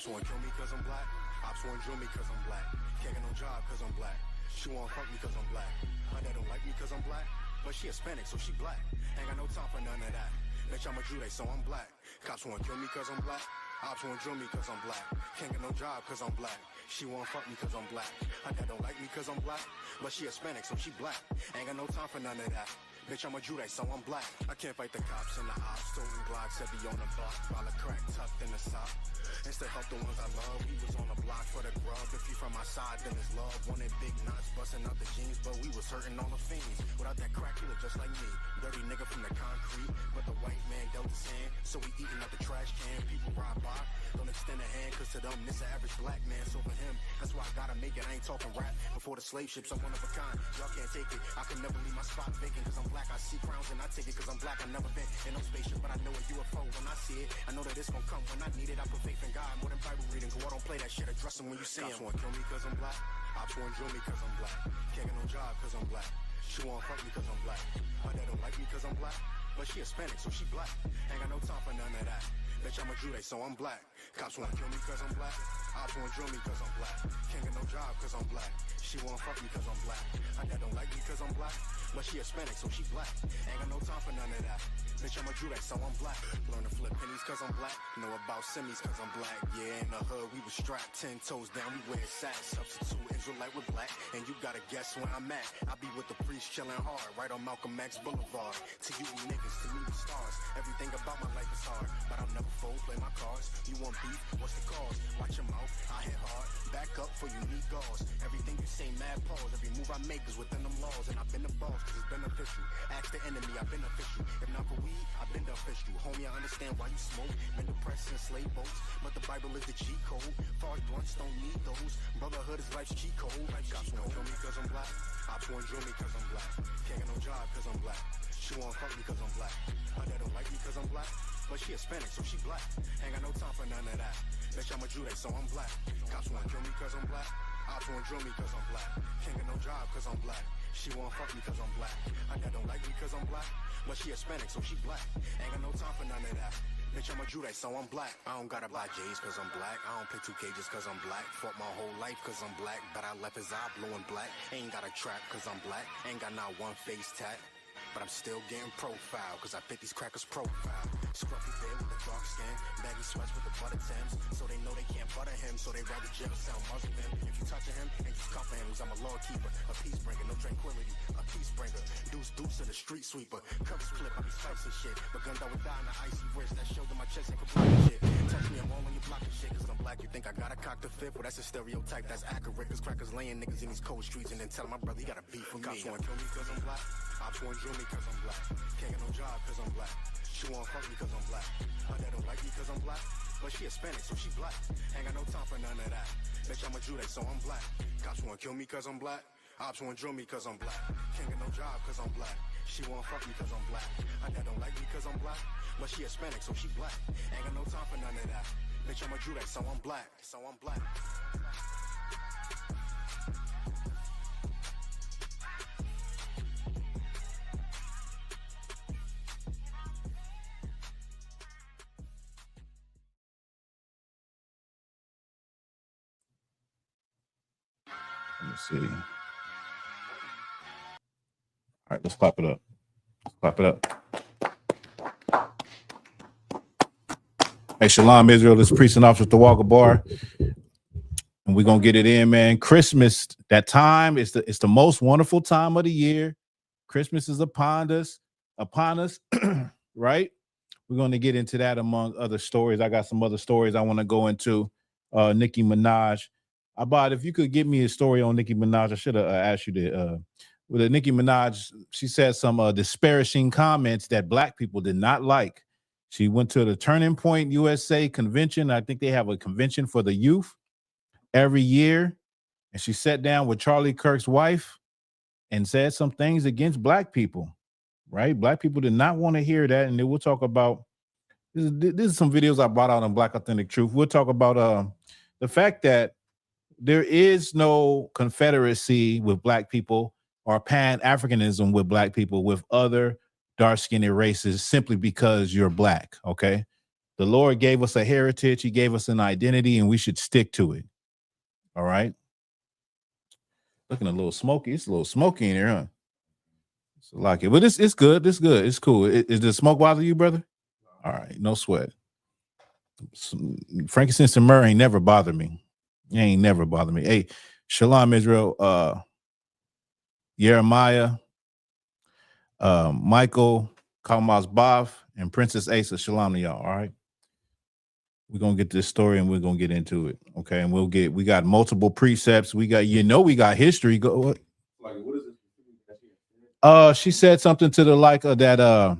Cops wanna kill me cause I'm black. Ops wanna drill me cause I'm black. Can't get no job cause I'm black. She wanna fuck me cause I'm black. Her dad don't like me cause I'm black. But she Hispanic, so she black. Ain't got no time for none of that. Bitch, I'm a Jew, so I'm black. Cops wanna kill me cause I'm black. Ops wanna drill me cause I'm black. Can't get no job cause I'm black. She wanna fuck me cause I'm black. Her dad don't like me cause I'm black. But she Hispanic, so she black. Ain't got no time for none of that. Bitch, I'm a Jew, so I'm black. I can't fight the cops and the ops. Stolen Glocks, heavy on the block. While a crack tucked in the sock. Instead help the ones I love. He was on the block for the grub. If you from my side, then it's love. Wanted big knots, busting out the jeans, but we was hurting all the fiends. Without that crack, he look just like me. Dirty nigga from the concrete, but the white man dealt his hand. So we eating out the trash can. People ride by, don't extend a hand, cause to them, this an average black man. So for him, that's why I gotta make it. I ain't talking rap. Before the slave ships, I'm one of a kind. Y'all can't take it. I can never leave my spot vacant, cause I'm black. I see crowns and I take it, cause I'm black. I never been in no spaceship, but I know a UFO when I see it. I know that it's gonna come when I need it. I put faith in God more than Bible reading, cause I don't play that shit. Address them when you see him. Cops wanna kill me cause I'm black. Ops wanna drill me cause I'm black. Can't get no job cause I'm black. She wanna fuck me cause I'm black. My dad don't like me cause I'm black. But she Hispanic, so she black. Ain't got no time for none of that. Bitch, I'm a Jew, so I'm black. Cops wanna kill me cause I'm black. Ops wanna drill me cause I'm black. Can't get no job cause I'm black. She wanna fuck me cause I'm black. My dad don't like me cause I'm black. But she Hispanic, so she black. Ain't got no time for none of that. Bitch, I'm a Jew, so I'm black. Learn to flip pennies cause I'm black. Know about semis cause I'm black. Yeah, in the hood we was strapped 10 toes down, we wear sacks. Substitute Israelite with black. And you gotta guess where I'm at. I be with the priest chilling hard, right on Malcolm X Boulevard. To you niggas, to me we stars. Everything about my life is hard, but I'll never fold, play my cards. You want beef? What's the cause? Watch your mouth, I hit hard. Back up for you need gauze. Everything you say mad pause. Every move I make is within them laws. And I've been the boss cause it's beneficial. Ask the enemy, I've been official. If not for weed, I've been the official. Homie, I understand why you smoke. Been depressed since slave boats. But the Bible is the cheat code. Far as blunts don't need those. Brotherhood is life's cheat code. Cops wanna kill me cause I'm black. Ops wanna drill me cause I'm black. Can't get no job cause I'm black. She wanna fuck me cause I'm black. Her dad don't like me cause I'm black. But she Hispanic, so she black. Ain't got no time for none of that. Bitch, I'm a Jew, so I'm black. Cops wanna kill me cause I'm black. Ops wanna drill me cause I'm black. Can't get no job cause I'm black. She wanna fuck me cause I'm black. Her dad don't like me cause I'm black. But she Hispanic, so she black. Ain't got no time for none of that. Bitch, I'm a Jew, so I'm black. I don't gotta buy J's cause I'm black. I don't play 2K just cause I'm black. Fought my whole life cause I'm black. But I left his eye blowing black. Ain't got a trap cause I'm black. Ain't got not one face tat. But I'm still getting profile, cause I fit these crackers profile. Scruffy beard with the dark skin, baggy sweats with the butter Timbs. So they know they can't butter him, so they rather jail sound muzzle him. If you touching him, ain't just cuffing him, cause I'm a law keeper, a peace bringer, no tranquility, a peace bringer. Deuce to the street sweeper, covers flip, I be slicing shit. But gunned out with die in the icy wrist, that shoulder my chest ain't complete shit. Touch me, I'm all when you blocking shit, cause I'm black. You think I gotta cock the fifth? Well, that's a stereotype, that's accurate. Cause crackers laying niggas in these cold streets and then tell my brother he got a beef with me. Cops wanna kill me cause I'm black. Ops wanna drill me cause I'm black. Can't get no job cause I'm black. She wanna fuck me cause I'm black. Her dad don't like me cause I'm black. But she Hispanic, so she black. Ain't got no time for none of that. Bitch, I'm a Jew, so I'm black. Cops wanna kill me cause I'm black. Ops wanna drill me cause I'm black. Can't get no job cause I'm black. She wanna fuck me cause I'm black. Her dad don't like me cause I'm black. But she Hispanic, so she black. Ain't got no time for none of that. Bitch, I'm a Jew, so I'm black. So I'm black. Let's see. All right, let's clap it up. Clap it up. Hey, Shalom Israel, this is Priest and Officer Walker Bar. And we're gonna get it in, man. Christmas, that time is the most wonderful time of the year. Christmas is upon us, right? We're gonna get into that among other stories. I got some other stories I want to go into. Nicki Minaj. Abad, if you could give me a story on Nicki Minaj, I should have asked you to. With Nicki Minaj, she said some disparaging comments that black people did not like. She went to the Turning Point USA convention. I think they have a convention for the youth every year. And she sat down with Charlie Kirk's wife and said some things against black people, right? Black people did not want to hear that. And then we'll talk about, this is some videos I brought out on Black Authentic Truth. We'll talk about the fact that there is no confederacy with black people or Pan-Africanism with black people with other dark-skinned races simply because you're black, okay? The Lord gave us a heritage. He gave us an identity, and we should stick to it. All right. Looking a little smoky. It's a little smoky in here, huh? So like it, but it's good. It's good. It's cool. Is the smoke bother you, brother? All right, no sweat. Frankincense and myrrh ain't never bothered me. It ain't never bothered me. Hey, Shalom Israel, Jeremiah, Michael, Kalmaz Bav, and Princess Asa. Shalom to y'all. All right. We're gonna get this story and we're gonna get into it. Okay. And we got multiple precepts. We got history. Go what? Like what is it? She said something to the like of that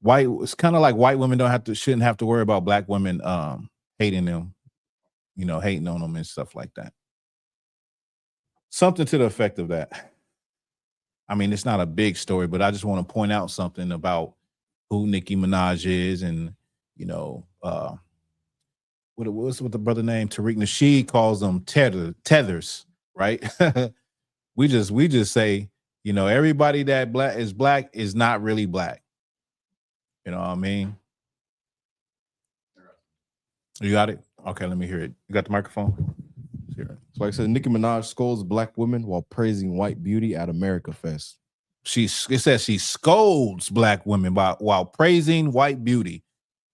white, it's kind of like white women shouldn't have to worry about black women hating them, hating on them and stuff like that. Something to the effect of that. I mean, it's not a big story, but I just want to point out something about who Nicki Minaj is, and what's with the brother name Tariq Nasheed calls them tethers, right? we just say, everybody that black is not really black. You know what I mean? You got it? Okay, let me hear it. You got the microphone? So like I said, Nicki Minaj scolds black women while praising white beauty at America Fest. It says she scolds black women while praising white beauty.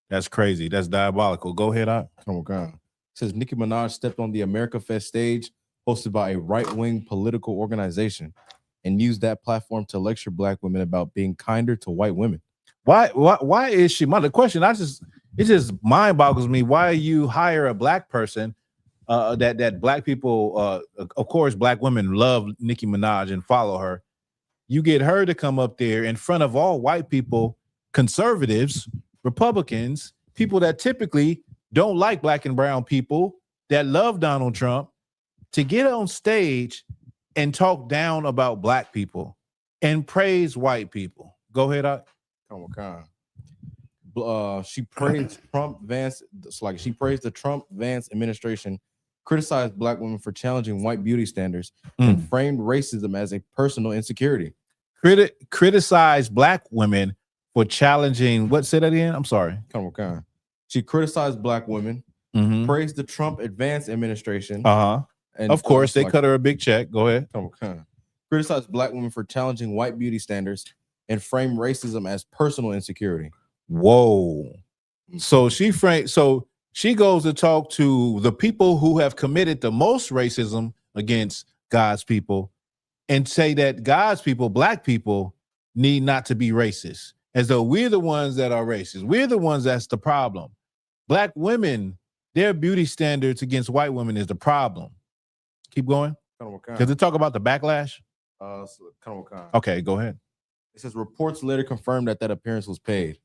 That's crazy. That's diabolical. Go ahead, Oh God. It says Nicki Minaj stepped on the America Fest stage hosted by a right-wing political organization and used that platform to lecture black women about being kinder to white women. Why is she? The question it just mind boggles me. Why you hire a black person? That black people, of course, black women love Nicki Minaj and follow her. You get her to come up there in front of all white people, conservatives, Republicans, people that typically don't like black and brown people, that love Donald Trump, to get on stage and talk down about black people and praise white people. Go ahead, Oh God. She praised she praised the Trump-Vance administration, criticized black women for challenging white beauty standards, and framed racism as a personal insecurity. Criticized black women for challenging what? Say that again. I'm sorry. She criticized black women, praised the Trump-Vance administration. And of course, they cut her a big check. Go ahead. Criticized black women for challenging white beauty standards and framed racism as personal insecurity. Whoa. So she goes to talk to the people who have committed the most racism against God's people and say that God's people, black people, need not to be racist, as though we're the ones that are racist. We're the ones that's the problem. Black women, their beauty standards against white women is the problem. Keep going. Does it talk about the backlash? Okay, go ahead. It says reports later confirmed that appearance was paid.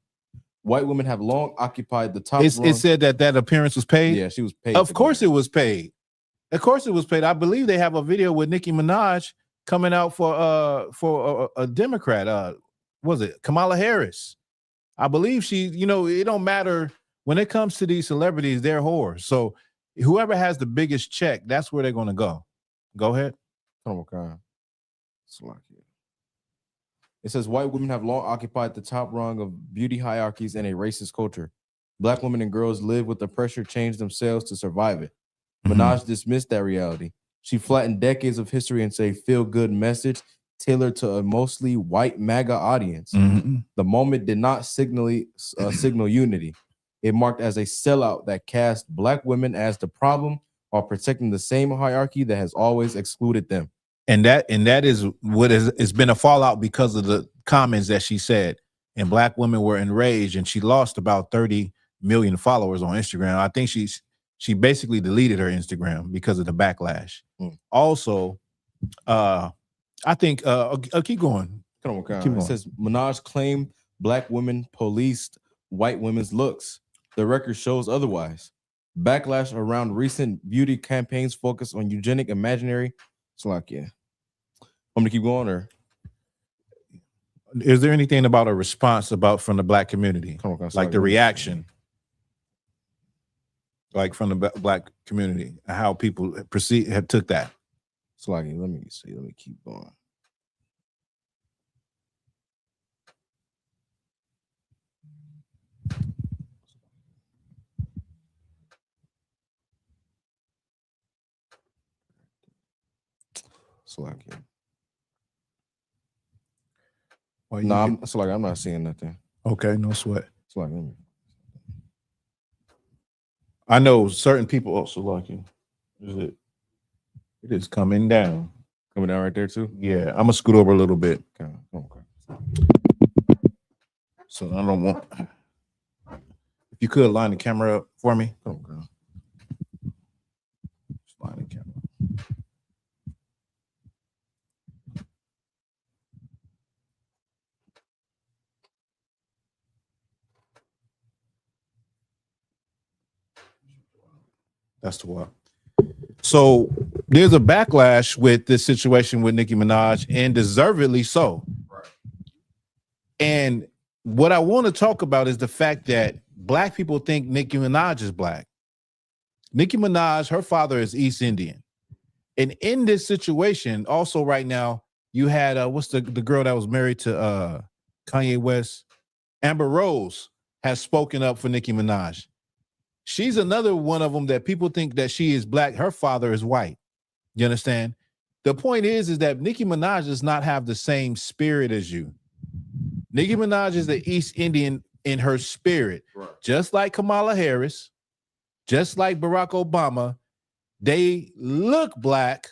White women have long occupied the top. It said that appearance was paid. Yeah, she was paid. Of course, it was paid. Of course, it was paid. I believe they have a video with Nicki Minaj coming out for a Democrat. Was it Kamala Harris? I believe she. It don't matter when it comes to these celebrities; they're whores. So whoever has the biggest check, that's where they're going to go. Go ahead. Oh God. It says white women have long occupied the top rung of beauty hierarchies in a racist culture. Black women and girls live with the pressure to change themselves to survive it. Minaj dismissed that reality. She flattened decades of history and said feel-good message tailored to a mostly white MAGA audience. The moment did not signal unity. It marked as a sellout that cast black women as the problem while protecting the same hierarchy that has always excluded them. And that is what has been a fallout because of the comments that she said. And black women were enraged, and she lost about 30 million followers on Instagram. I think she basically deleted her Instagram because of the backlash. Also, I think keep going. Keep going. It says Minaj claimed black women policed white women's looks. The record shows otherwise. Backlash around recent beauty campaigns focused on eugenic imaginary. It's like, yeah. I'm gonna keep going, or is there anything about a response from the black community, like the reaction, like from the black community, how people took that? It's like, let me see. Let me keep going. Salakia. Well, No, I'm not seeing nothing. okay, no sweat. Salakia. I know certain people also like you. Is it? It is coming down. Coming down right there too. Yeah, I'm gonna scoot over a little bit, Okay. so I don't want. If you could line the camera up for me. Okay. Just line the camera. That's the one. So there's a backlash with this situation with Nicki Minaj, and deservedly so. Right. And what I want to talk about is the fact that black people think Nicki Minaj is black. Nicki Minaj, her father is East Indian. And in this situation, also right now, you had what's the girl that was married to Kanye West? Amber Rose has spoken up for Nicki Minaj. She's another one of them that people think that she is black. Her father is white. You understand? The point is that Nicki Minaj does not have the same spirit as you. Nicki Minaj is the East Indian in her spirit, right. Just like Kamala Harris, just like Barack Obama. They look black,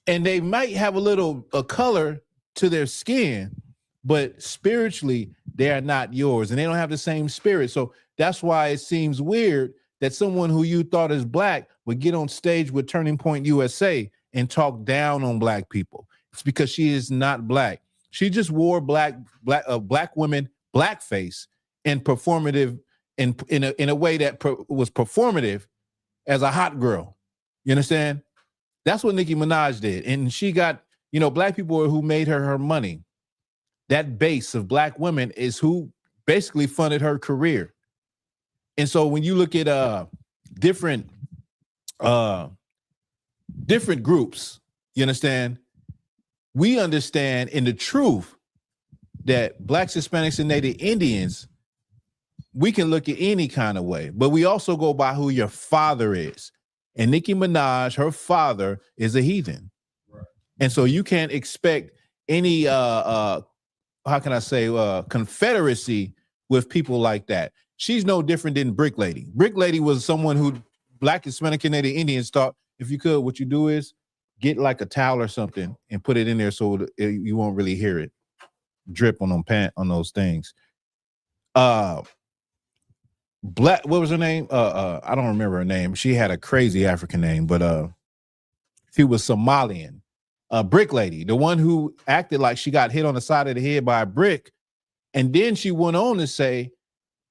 and they might have a color to their skin, but spiritually they are not yours, and they don't have the same spirit. So that's why it seems weird that someone who you thought is black would get on stage with Turning Point USA and talk down on black people. It's because she is not black. She just wore black women blackface and performative in a way that was performative as a hot girl. You understand? That's what Nicki Minaj did, and she got black people who made her money. That base of black women is who basically funded her career. And so when you look at different groups, you understand, we understand in the truth that blacks, Hispanics, and Native Indians, we can look at any kind of way, but we also go by who your father is. And Nicki Minaj, her father is a heathen. Right. And so you can't expect any how can I say confederacy with people like that. She's no different than Brick Lady. Brick Lady was someone who black, Hispanic, and Native Indians thought, if you could, what you do is get like a towel or something and put it in there so you won't really hear it drip on those things. Black, what was her name? I don't remember her name. She had a crazy African name, but she was Somalian. Brick Lady, the one who acted like she got hit on the side of the head by a brick, and then she went on to say,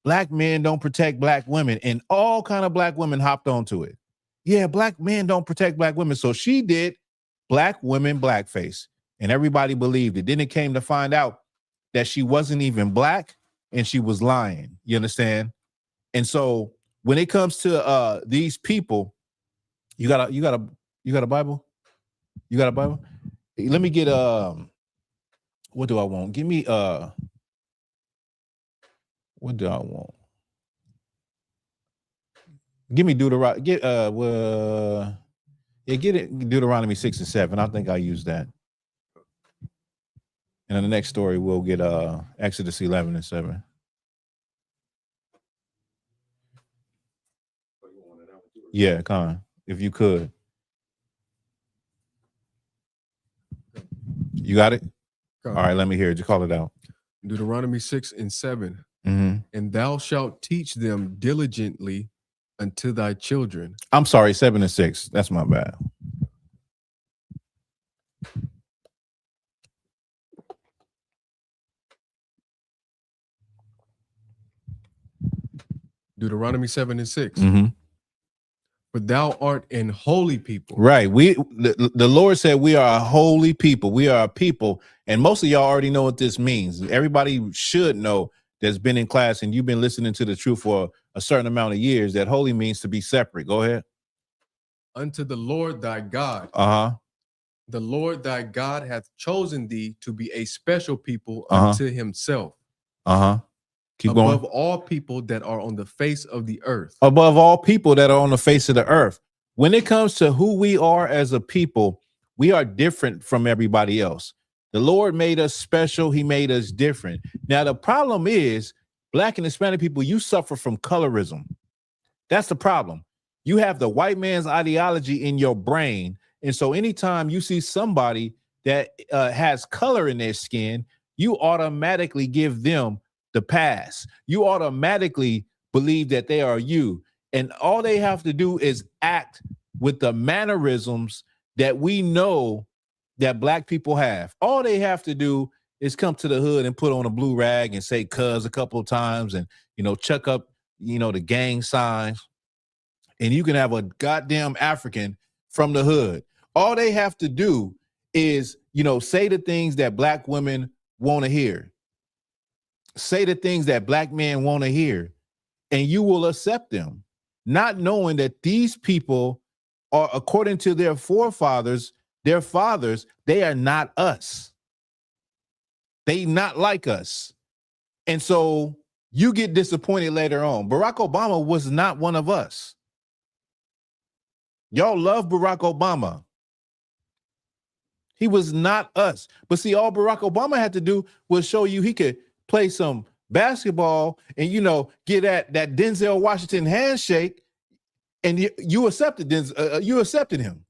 black men don't protect black women, and all kind of black women hopped onto it. Yeah, black men don't protect black women. So she did black women blackface, and everybody believed it. Then it came to find out that she wasn't even black, and she was lying. You understand? And so when it comes to these people, you got a Bible? You got a Bible? Let me get what do I want? Give me what do I want? Give me Deuteronomy. Get it Deuteronomy 6 and 7. I think I use that. And in the next story, we'll get Exodus 11 and 7. Yeah, Con, if you could. You got it? All right, let me hear it. You call it out. Deuteronomy 6 and 7. Mm-hmm. And thou shalt teach them diligently unto thy children. I'm sorry, 7 and 6. That's my bad. Deuteronomy 7 and 6. Mm-hmm. But thou art an holy people. Right. The Lord said we are a holy people. We are a people. And most of y'all already know what this means. Everybody should know that's been in class and you've been listening to the truth for a certain amount of years that holy means to be separate. Go ahead. Unto the Lord thy God. Uh-huh. The Lord thy God hath chosen thee to be a special people Uh-huh. unto himself. Uh-huh. Keep above going. all people that are on the face of the earth. Above all people that are on the face of the earth. When it comes to who we are as a people, We are different from everybody else. The Lord made us special. He made us different. Now, the problem is Black and Hispanic people, you suffer from colorism. That's the problem. You have the white man's ideology in your brain. And so anytime you see somebody that has color in their skin, you automatically give them the pass. You automatically believe that they are you. And all they have to do is act with the mannerisms that we know that Black people have. All they have to do is come to the hood and put on a blue rag and say cuz a couple of times and, chuck up, the gang signs. And you can have a goddamn African from the hood. All they have to do is, say the things that Black women want to hear. Say the things that Black men want to hear. And you will accept them, not knowing that these people are, according to their forefathers, their fathers, they are not us. They not like us. And so you get disappointed later on. Barack Obama was not one of us. Y'all love Barack Obama. He was not us. But see, all Barack Obama had to do was show you he could play some basketball and, get at that Denzel Washington handshake, and you accepted you accepted him.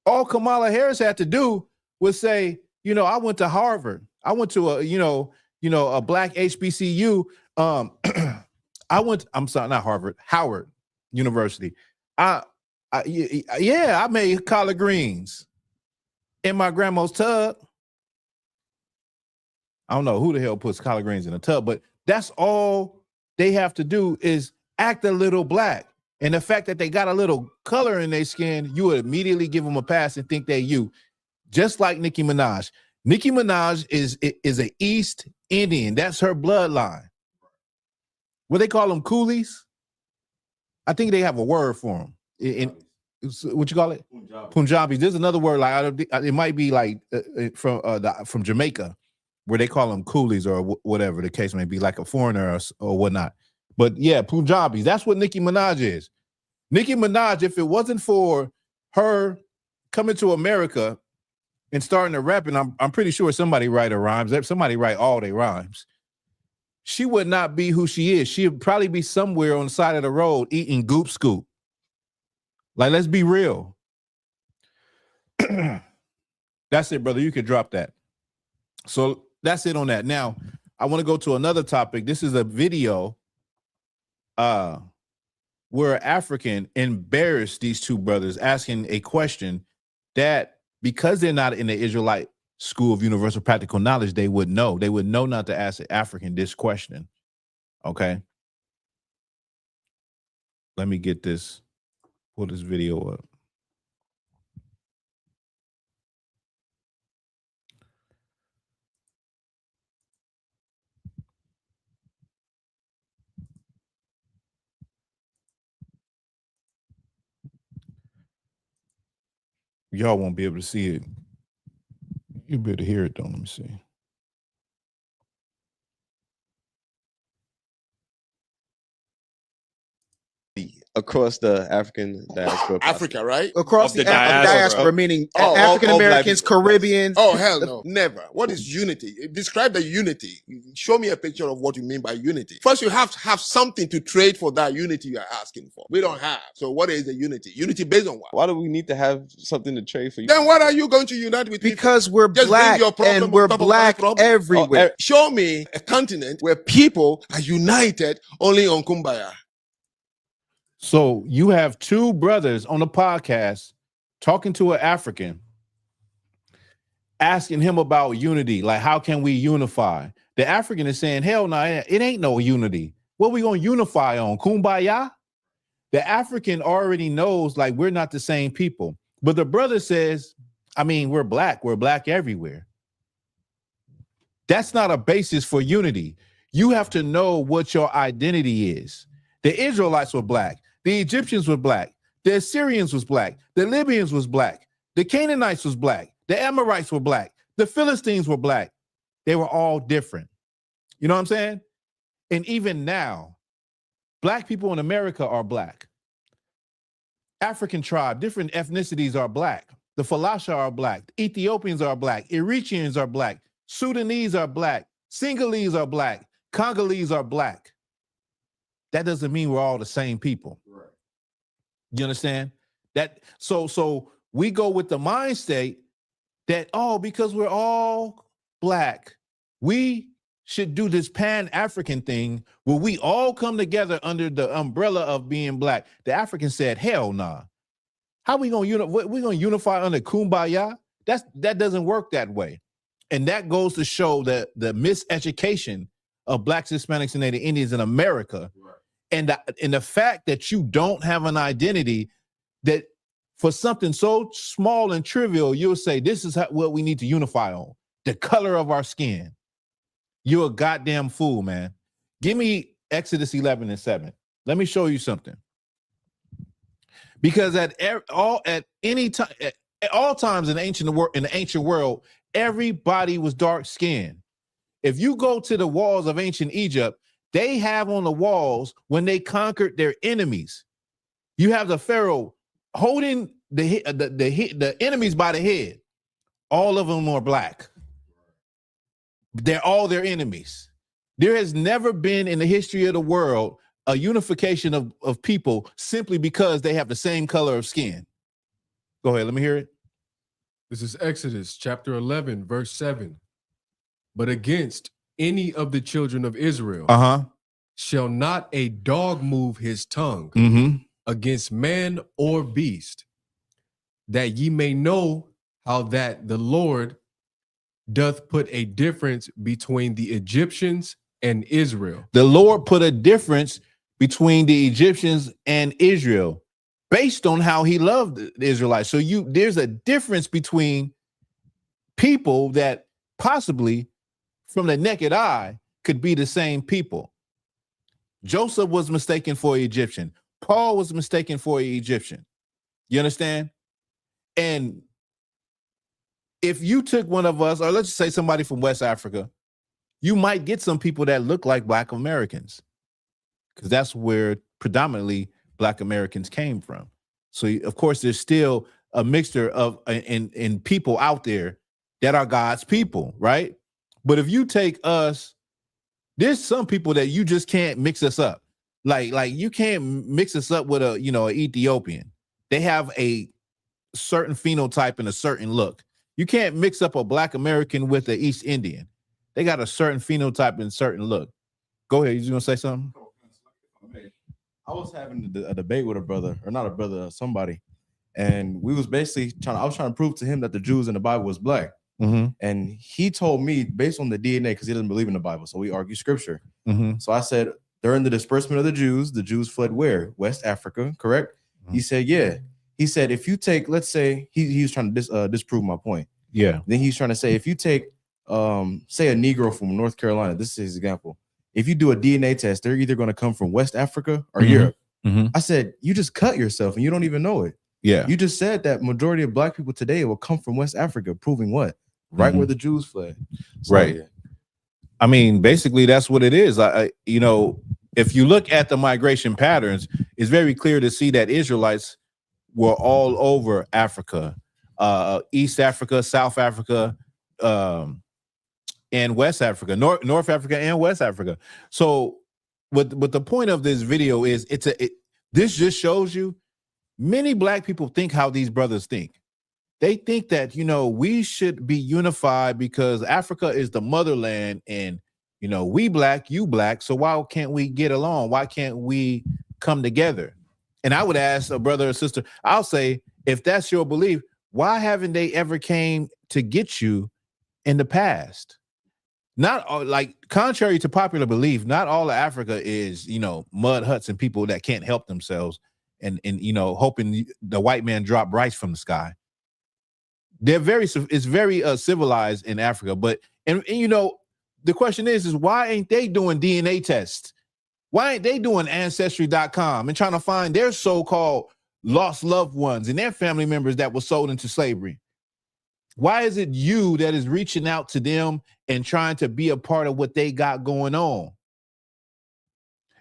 All Kamala Harris had to do was say, I went to Harvard. I went to a Black HBCU. I'm sorry, not Harvard, Howard University. I made collard greens in my grandma's tub. I don't know who the hell puts collard greens in a tub, but that's all they have to do is act a little Black. And the fact that they got a little color in their skin, you would immediately give them a pass and think they're you. Just like Nicki Minaj. Nicki Minaj is an East Indian. That's her bloodline. What they call them, coolies? I think they have a word for them. What you call it? Punjabis. There's another word, like it might be like from Jamaica, where they call them coolies or whatever the case may be, like a foreigner or whatnot. But yeah, Punjabis. That's what Nicki Minaj is. Nicki Minaj, if it wasn't for her coming to America and starting to rap, and I'm pretty sure somebody write her rhymes. Somebody write all their rhymes. She would not be who she is. She'd probably be somewhere on the side of the road eating Goop Scoop. Like, let's be real. That's it, brother. You could drop that. So that's it on that. Now, I want to go to another topic. This is a video where African embarrassed these two brothers, asking a question that, because they're not in the Israelite School of Universal Practical Knowledge, they would know. They would know not to ask an African this question. Okay. Let me get this. Pull this video up. Y'all won't be able to see it. You'll be able to hear it though. Let me see. Across the African diaspora. Africa, right? Across Of the the diaspora, diaspora. meaning Oh, African Americans, black people. Caribbeans. Oh, hell no. Never. What is unity? Describe the unity. Show me a picture of what you mean by unity. First, you have to have something to trade for that unity you are asking for. We don't have. So what is the unity? Unity based on what? Why do we need to have something to trade for you? Then what are you going to unite with? Because we're Just bring black your problem and we're on top of my black problem? everywhere. Show me a continent where people are united only on Kumbaya. So you have two brothers on the podcast talking to an African, asking him about unity. Like, how can we unify? The African is saying, hell no, it ain't no unity. What we gonna unify on? Kumbaya? The African already knows, like, we're not the same people. But the brother says, I mean, we're black everywhere. That's not a basis for unity. You have to know what your identity is. The Israelites were black. The Egyptians were black. The Assyrians was black. The Libyans was black. The Canaanites was black. The Amorites were black. The Philistines were black. They were all different. You know what I'm saying? And even now, black people in America are black. African tribe, different ethnicities are black. The Falasha are black. Ethiopians are black. Eritreans are black. Sudanese are black. Sinhalese are black. Congolese are black. That doesn't mean we're all the same people. Right. You understand? That so we go with the mind state that, oh, because we're all black, we should do this Pan-African thing where we all come together under the umbrella of being black. The Africans said, hell nah. How we gonna unify under Kumbaya? That doesn't work that way. And that goes to show that the miseducation of blacks, Hispanics, and Native Indians in America. Right. And the fact that you don't have an identity, that for something so small and trivial, you'll say, this is what we need to unify on, the color of our skin. You're a goddamn fool, man. Give me Exodus 11:7. Let me show you something. Because at all times in the ancient world, everybody was dark skinned. If you go to the walls of ancient Egypt, they have on the walls when they conquered their enemies. You have the Pharaoh holding the enemies by the head. All of them are black. They're all their enemies. There has never been in the history of the world a unification of people simply because they have the same color of skin. Go ahead, let me hear it. This is Exodus chapter 11, verse 7. But against any of the children of Israel shall not a dog move his tongue against man or beast, that ye may know how that the Lord doth put a difference between the Egyptians and Israel. The Lord put a difference between the Egyptians and Israel based on how he loved the Israelites. So there's a difference between people that possibly from the naked eye could be the same people. Joseph was mistaken for an Egyptian. Paul was mistaken for an Egyptian. You understand? And if you took one of us, or let's just say somebody from West Africa, you might get some people that look like Black Americans, because that's where predominantly Black Americans came from. So, of course, there's still a mixture of in people out there that are God's people, right? But if you take us, there's some people that you just can't mix us up. Like you can't mix us up with an Ethiopian. They have a certain phenotype and a certain look. You can't mix up a Black American with an East Indian. They got a certain phenotype and certain look. Go ahead. You gonna say something? I was having a debate with a brother, or not a brother, somebody, and we was basically I was trying to prove to him that the Jews in the Bible was black. And he told me based on the DNA, because he doesn't believe in the Bible, so we argue scripture. So I said, during the disbursement of the Jews fled where? West Africa, correct? He said, yeah. He said, if you take, let's say, he was trying to disprove my point. Yeah. Then he's trying to say, if you take, say a Negro from North Carolina, this is his example. If you do a DNA test, they're either going to come from West Africa or Europe. I said, you just cut yourself and you don't even know it. Yeah. You just said that majority of Black people today will come from West Africa, proving what? Right where the Jews fled. So, right. Yeah. I mean, basically, that's what it is. If you look at the migration patterns, it's very clear to see that Israelites were all over Africa, East Africa, South Africa, and West Africa, North Africa and West Africa. So what the point of this video is, this just shows you many Black people think how these brothers think. They think that, we should be unified because Africa is the motherland and, we Black, you Black. So why can't we get along? Why can't we come together? And I would ask a brother or sister, I'll say, if that's your belief, why haven't they ever came to get you in the past? Not contrary to popular belief, not all of Africa is, mud huts and people that can't help themselves and hoping the white man drop rice from the sky. It's very civilized in Africa, but the question is why ain't they doing DNA tests? Why ain't they doing Ancestry.com and trying to find their so-called lost loved ones and their family members that were sold into slavery? Why is it you that is reaching out to them and trying to be a part of what they got going on?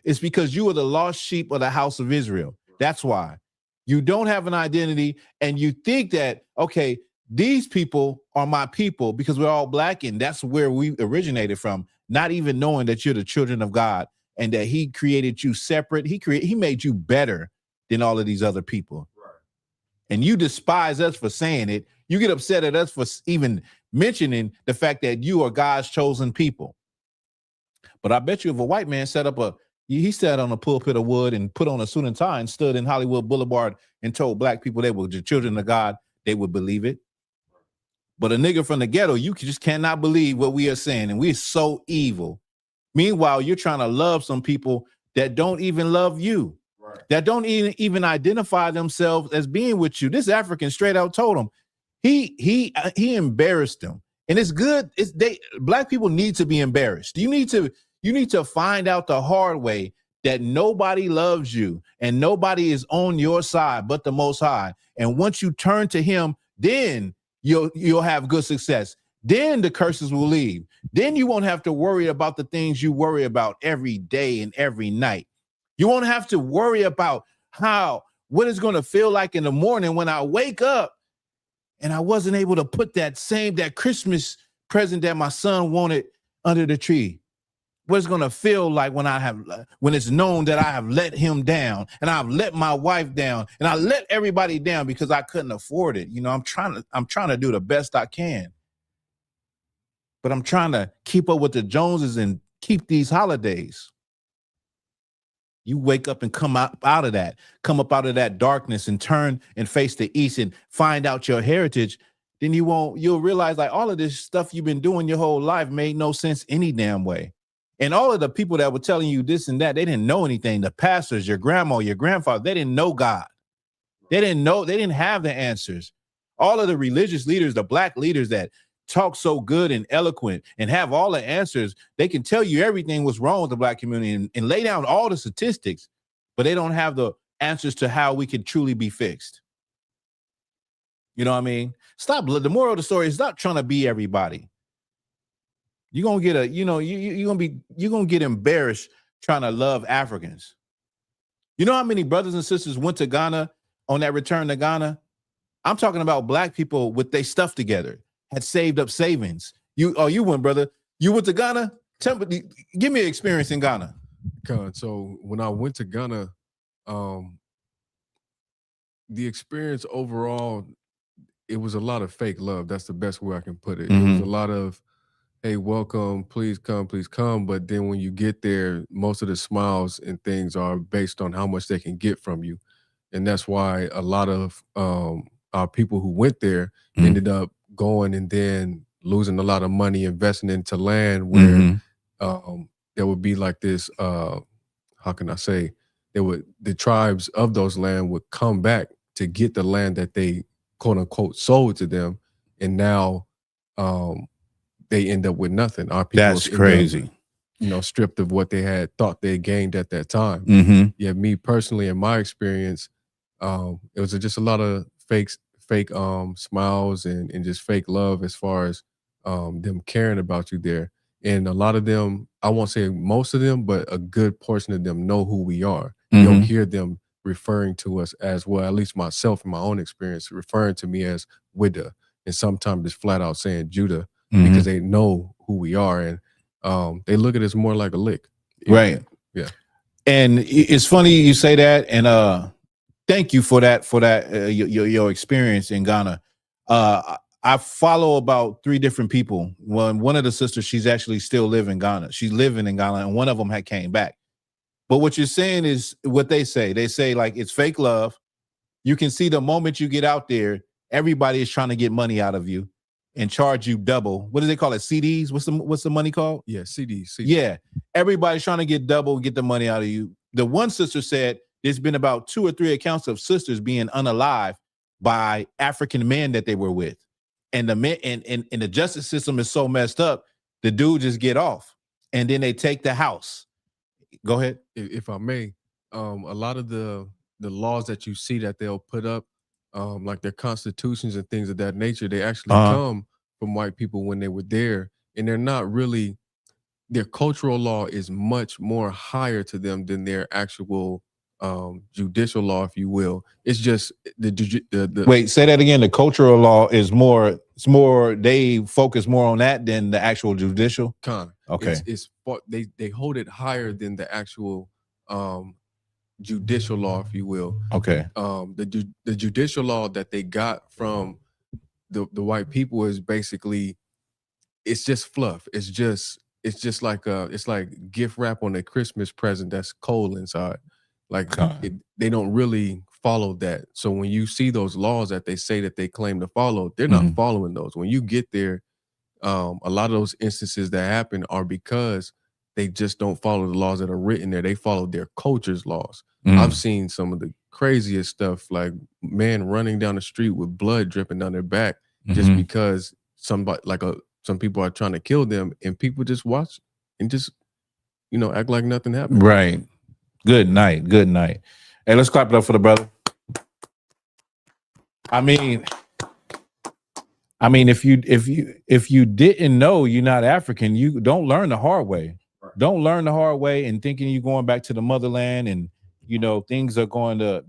It's because you are the lost sheep of the house of Israel. That's why. You don't have an identity, and you think that, okay, these people are my people because we're all black, and that's where we originated from, not even knowing that you're the children of God and that he created you separate. He made you better than all of these other people. Right. And you despise us for saying it. You get upset at us for even mentioning the fact that you are God's chosen people. But I bet you if a white man he sat on a pulpit of wood and put on a suit and tie and stood in Hollywood Boulevard and told black people they were the children of God, they would believe it. But a nigga from the ghetto, you just cannot believe what we are saying. And we're so evil. Meanwhile, you're trying to love some people that don't even love you, right, that don't even identify themselves as being with you. This African straight out told him he embarrassed them. And it's good. Black people need to be embarrassed. You need to find out the hard way that nobody loves you and nobody is on your side but the Most High. And once you turn to him, then you'll have good success. Then the curses will leave. Then you won't have to worry about the things you worry about every day and every night. You won't have to worry about what it's going to feel like in the morning when I wake up and I wasn't able to put that Christmas present that my son wanted under the tree. What it's going to feel like when it's known that I have let him down and I've let my wife down and I let everybody down because I couldn't afford it. You know, I'm trying to do the best I can. But I'm trying to keep up with the Joneses and keep these holidays. You wake up and come up out of that darkness and turn and face the east and find out your heritage. Then you'll realize like all of this stuff you've been doing your whole life made no sense any damn way. And all of the people that were telling you this and that, they didn't know anything. The pastors, your grandma, your grandfather, they didn't know God. They didn't have the answers. All of the religious leaders, the black leaders that talk so good and eloquent and have all the answers, they can tell you everything was wrong with the black community and lay down all the statistics, but they don't have the answers to how we can truly be fixed. You know what I mean? The moral of the story is stop trying to be everybody. You're going to get you're going to get embarrassed trying to love Africans. You know how many brothers and sisters went to Ghana on that return to Ghana? I'm talking about black people with their stuff together, had saved up savings. You went, brother. You went to Ghana? Give me an experience in Ghana. So when I went to Ghana, the experience overall, it was a lot of fake love. That's the best way I can put it. Mm-hmm. It was a lot of, hey, welcome, please come. But then when you get there, most of the smiles and things are based on how much they can get from you. And that's why a lot of our people who went there ended up going and then losing a lot of money investing into land where there would be like this, how can I say, the tribes of those land would come back to get the land that they quote unquote sold to them. And now they end up with nothing. Our people, that's crazy. Stripped of what they had thought they gained at that time. Mm-hmm. Yeah, me personally, in my experience, it was just a lot of fake smiles and just fake love as far as them caring about you there. And a lot of them, I won't say most of them, but a good portion of them know who we are. Mm-hmm. You'll hear them referring to us as well, at least myself in my own experience, referring to me as Widda, and sometimes just flat out saying Judah. Mm-hmm. Because they know who we are and they look at us more like a lick. Right. Yeah. And it's funny you say that. And thank you for that, your experience in Ghana. I follow about 3 different people. One of the sisters, she's actually still living in Ghana. She's living in Ghana, and one of them had came back. But what you're saying is what they say. They say like it's fake love. You can see the moment you get out there, everybody is trying to get money out of you and charge you double. What do they call it? CDs? What's the money called? Yeah, CDs. Yeah. Everybody's trying to get double, get the money out of you. The one sister said there's been about 2 or 3 accounts of sisters being unalived by African men that they were with. And the men and the justice system is so messed up, the dude just get off and then they take the house. Go ahead. If I may, a lot of the laws that you see that they'll put up, like their constitutions and things of that nature, they actually come from white people when they were there, and they're not really, their cultural law is much more higher to them than their actual judicial law, if you will. It's just the Wait, say that again. The cultural law is more. It's more. They focus more on that than the actual judicial. Okay. They hold it higher than the actual judicial law, if you will. Okay. The judicial law that they got from the white people is basically, it's just fluff. It's just like it's like gift wrap on a Christmas present that's cold inside. Like they don't really follow that. So when you see those laws that they say that they claim to follow, they're not following those. When you get there, a lot of those instances that happen are because they just don't follow the laws that are written there. They follow their culture's laws. I've seen some of the craziest stuff, like men running down the street with blood dripping down their back just because some people are trying to kill them, and people just watch and just, act like nothing happened. Right. Good night. Good night. Hey, let's clap it up for the brother. I mean, if you didn't know you're not African, you don't learn the hard way. Right. Don't learn the hard way and thinking you're going back to the motherland and things are going to,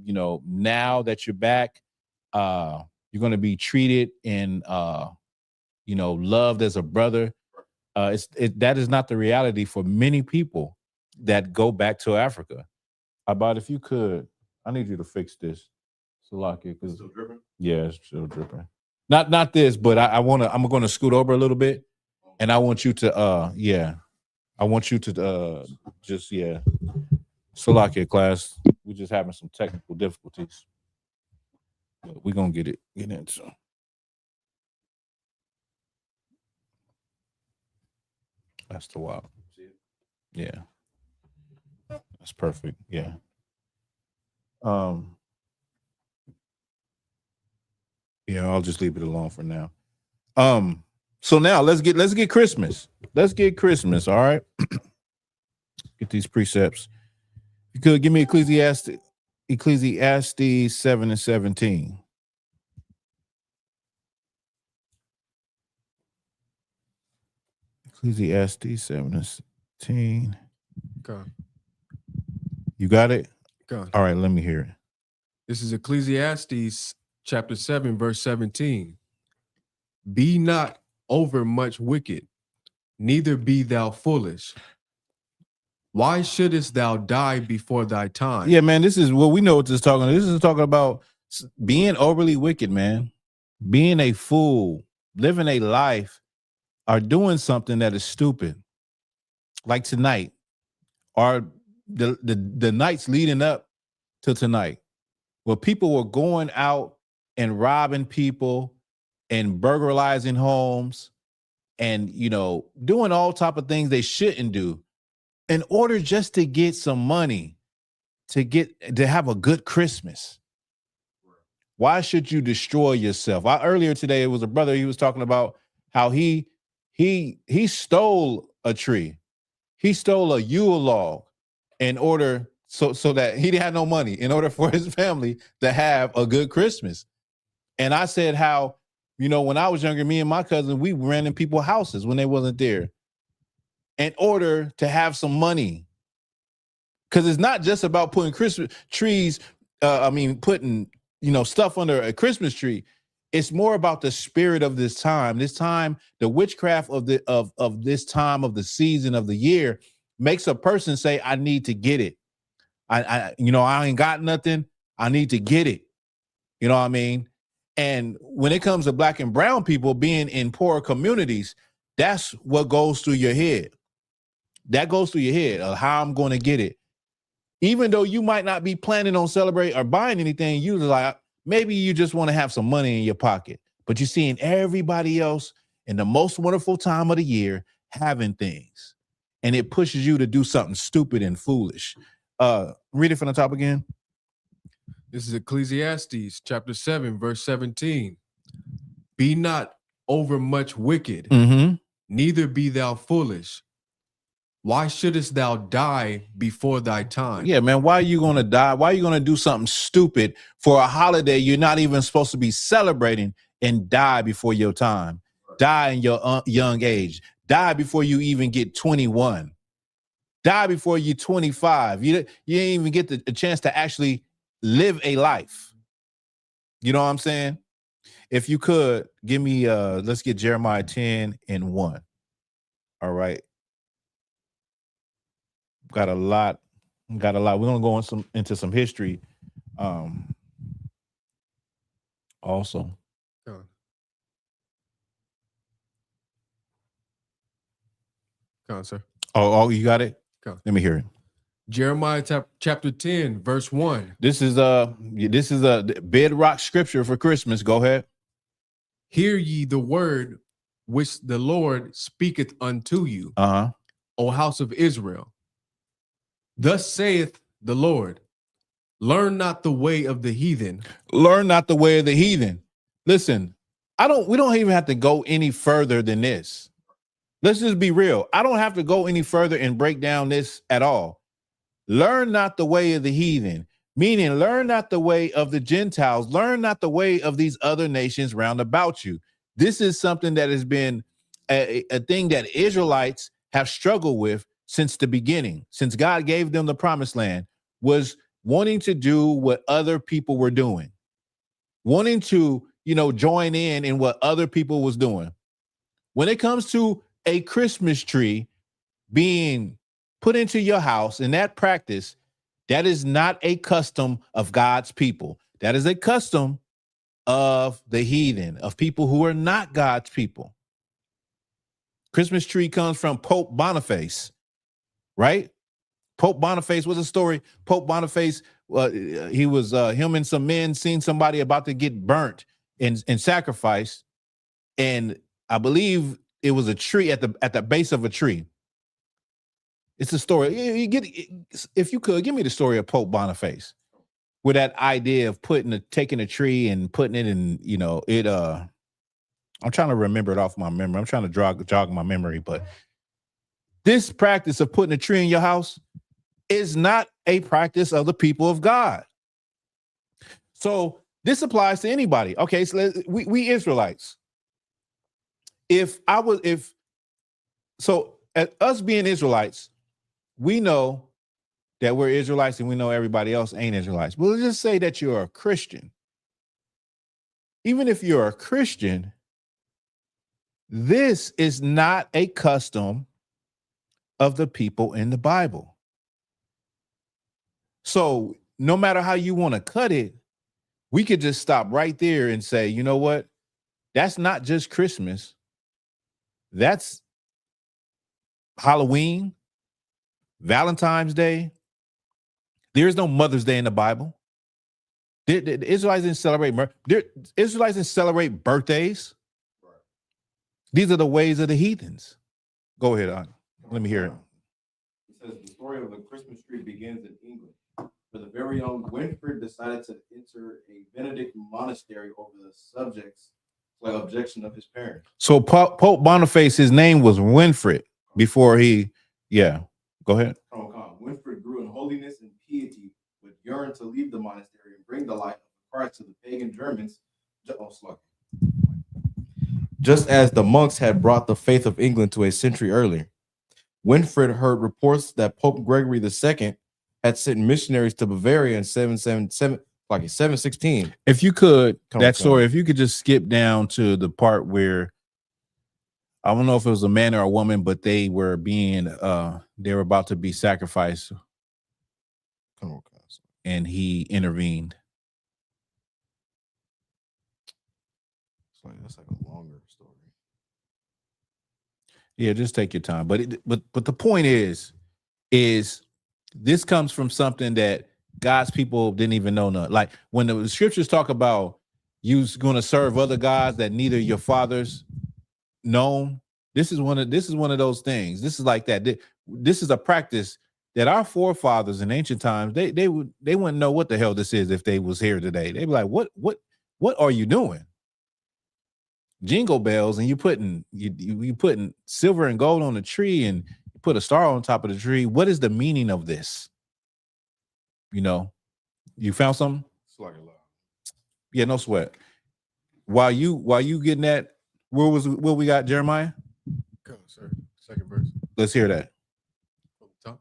now that you're back, you're going to be treated and loved as a brother. That is not the reality for many people that go back to Africa. About if you could, I need you to fix this. Salakia, because still dripping? Yeah, it's still dripping. Not this, but I'm gonna scoot over a little bit, and I want you to I want you to Salakia, class. We're just having some technical difficulties. But we're gonna get into. That's the wild. Yeah. That's perfect. Yeah. Yeah, I'll just leave it alone for now. So now let's get Christmas. Let's get Christmas, all right? Get these precepts. You could give me Ecclesiastes 7 and 17. Ecclesiastes 7 and 17. Okay. You got it? Okay. All right, let me hear it. This is Ecclesiastes chapter 7, verse 17. Be not over much wicked, neither be thou foolish. Why shouldest thou die before thy time? Yeah, man, this is what we know what this is talking about. This is talking about being overly wicked, man. Being a fool, living a life, or doing something that is stupid. Like tonight, or the nights leading up to tonight, where people were going out and robbing people and burglarizing homes and, doing all type of things they shouldn't do in order just to get some money to have a good Christmas. Why should you destroy yourself? Earlier today, it was a brother, he was talking about how he stole a tree. He stole a Yule log in order so that he didn't have no money in order for his family to have a good Christmas. And I said how, when I was younger, me and my cousin, we ran in people's houses when they wasn't there in order to have some money. Because it's not just about putting Christmas trees, putting, stuff under a Christmas tree. It's more about the spirit of this time. This time, the witchcraft of this time of the season of the year makes a person say, I need to get it. I ain't got nothing. I need to get it. You know what I mean? And when it comes to black and brown people being in poor communities, that's what goes through your head. That goes through your head of how I'm going to get it. Even though you might not be planning on celebrating or buying anything, you like, maybe you just want to have some money in your pocket, but you're seeing everybody else in the most wonderful time of the year having things. And it pushes you to do something stupid and foolish. Read it from the top again. This is Ecclesiastes chapter 7, verse 17. Be not over much wicked, neither be thou foolish. Why shouldest thou die before thy time? Yeah, man, why are you going to die? Why are you going to do something stupid for a holiday you're not even supposed to be celebrating and die before your time? Die in your young age. Die before you even get 21. die before you're 25. You didn't even get a chance to actually live a life. You know what I'm saying? If you could give me let's get Jeremiah 10:1. All right. Got a lot. We're gonna go into some history. Also. Come on, sir. Oh, you got it? Come on. Let me hear it. Jeremiah chapter 10, verse 1. This is a bedrock scripture for Christmas. Go ahead. Hear ye the word which the Lord speaketh unto you, O house of Israel. Thus saith the Lord, learn not the way of the heathen. Learn not the way of the heathen. Listen, we don't even have to go any further than this. Let's just be real. I don't have to go any further and break down this at all. Learn not the way of the heathen, meaning learn not the way of the Gentiles. Learn not the way of these other nations round about you. This is something that has been a thing that Israelites have struggled with since the beginning, since God gave them the promised land, was wanting to do what other people were doing, wanting to, join in what other people was doing. When it comes to a Christmas tree being put into your house, in that practice, that is not a custom of God's people. That is a custom of the heathen, of people who are not God's people. Christmas tree comes from Pope Boniface, right? Pope Boniface was a story. Pope Boniface, he was him and some men seen somebody about to get burnt and sacrificed, and I believe it was a tree at the base of a tree. It's a story. If you could give me the story of Pope Boniface, with that idea of taking a tree and putting it in, it. I'm trying to remember it off my memory. I'm trying to jog my memory, but this practice of putting a tree in your house is not a practice of the people of God. So this applies to anybody. Okay, so we Israelites. As us being Israelites, we know that we're Israelites and we know everybody else ain't Israelites. But let's just say that you're a Christian. Even if you're a Christian, this is not a custom of the people in the Bible. So no matter how you want to cut it, we could just stop right there and say, you know what? That's not just Christmas. That's Halloween, Valentine's Day. There's no Mother's Day in the Bible. The Israelites didn't celebrate. Israelites didn't celebrate birthdays. These are the ways of the heathens. Go ahead, let me hear it. It says the story of the Christmas tree begins in England, where the very young Winfrid decided to enter a Benedict monastery over the objection of his parents. So Pope Boniface, his name was Winfrid before he, go ahead. Winfrid grew in holiness and piety, but yearned to leave the monastery and bring the light of Christ to the pagan Germans. Just as the monks had brought the faith of England to a century earlier. Winfrid heard reports that Pope Gregory II had sent missionaries to Bavaria in 716. If you could, if you could just skip down to the part where, I don't know if it was a man or a woman, but they were about to be sacrificed. And he intervened. That's like a longer story. Yeah, just take your time. But the point is this comes from something that God's people didn't even know. Like when the scriptures talk about you're going to serve other gods that neither your fathers known. This is one of those things. This is like that. This is a practice that our forefathers in ancient times, they wouldn't know what the hell this is if they was here today. They'd be like, what are you doing? Jingle bells, and you putting silver and gold on the tree, and you put a star on top of the tree. What is the meaning of this? You found something? Yeah, no sweat. While you getting that, where we got Jeremiah? Go, sir. Second verse. Let's hear that. From the top.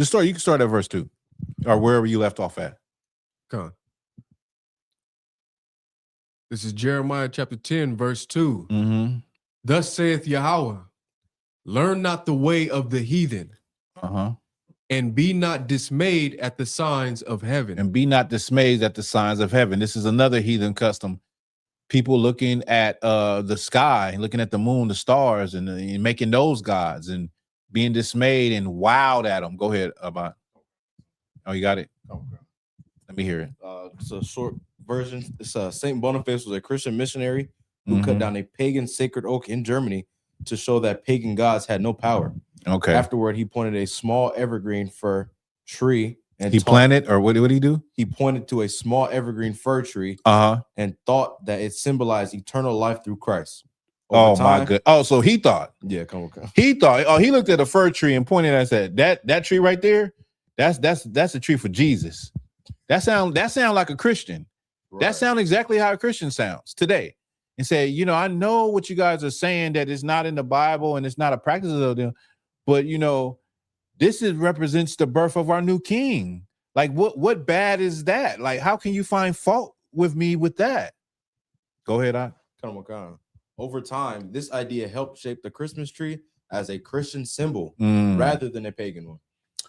Just start. You can start at verse 2 or wherever you left off at. Come on. This is Jeremiah chapter 10, verse 2. Mm-hmm. Thus saith Yahweh, learn not the way of the heathen, and be not dismayed at the signs of heaven. And be not dismayed at the signs of heaven. This is another heathen custom. People looking at the sky, looking at the moon, the stars, and making those gods and being dismayed and wowed at them. Go ahead, Abba. Oh, you got it? Okay. Let me hear it. It's a short version. It's Saint Boniface was a Christian missionary who cut down a pagan sacred oak in Germany to show that pagan gods had no power. Okay. Afterward, he pointed a small evergreen fir tree and he planted, or what did he do? He pointed to a small evergreen fir tree and thought that it symbolized eternal life through Christ. Over my good. Oh, so he thought. Yeah, come on. He thought. Oh, he looked at a fir tree and pointed and said, "That tree right there, that's a tree for Jesus." That sound like a Christian. Right. That sounds exactly how a Christian sounds today. And say, you know, I know what you guys are saying, that it's not in the Bible and it's not a practice of them, but you know, this represents the birth of our new king. Like, what bad is that? Like, how can you find fault with me with that? Go ahead, Come on. Over time, this idea helped shape the Christmas tree as a Christian symbol rather than a pagan one.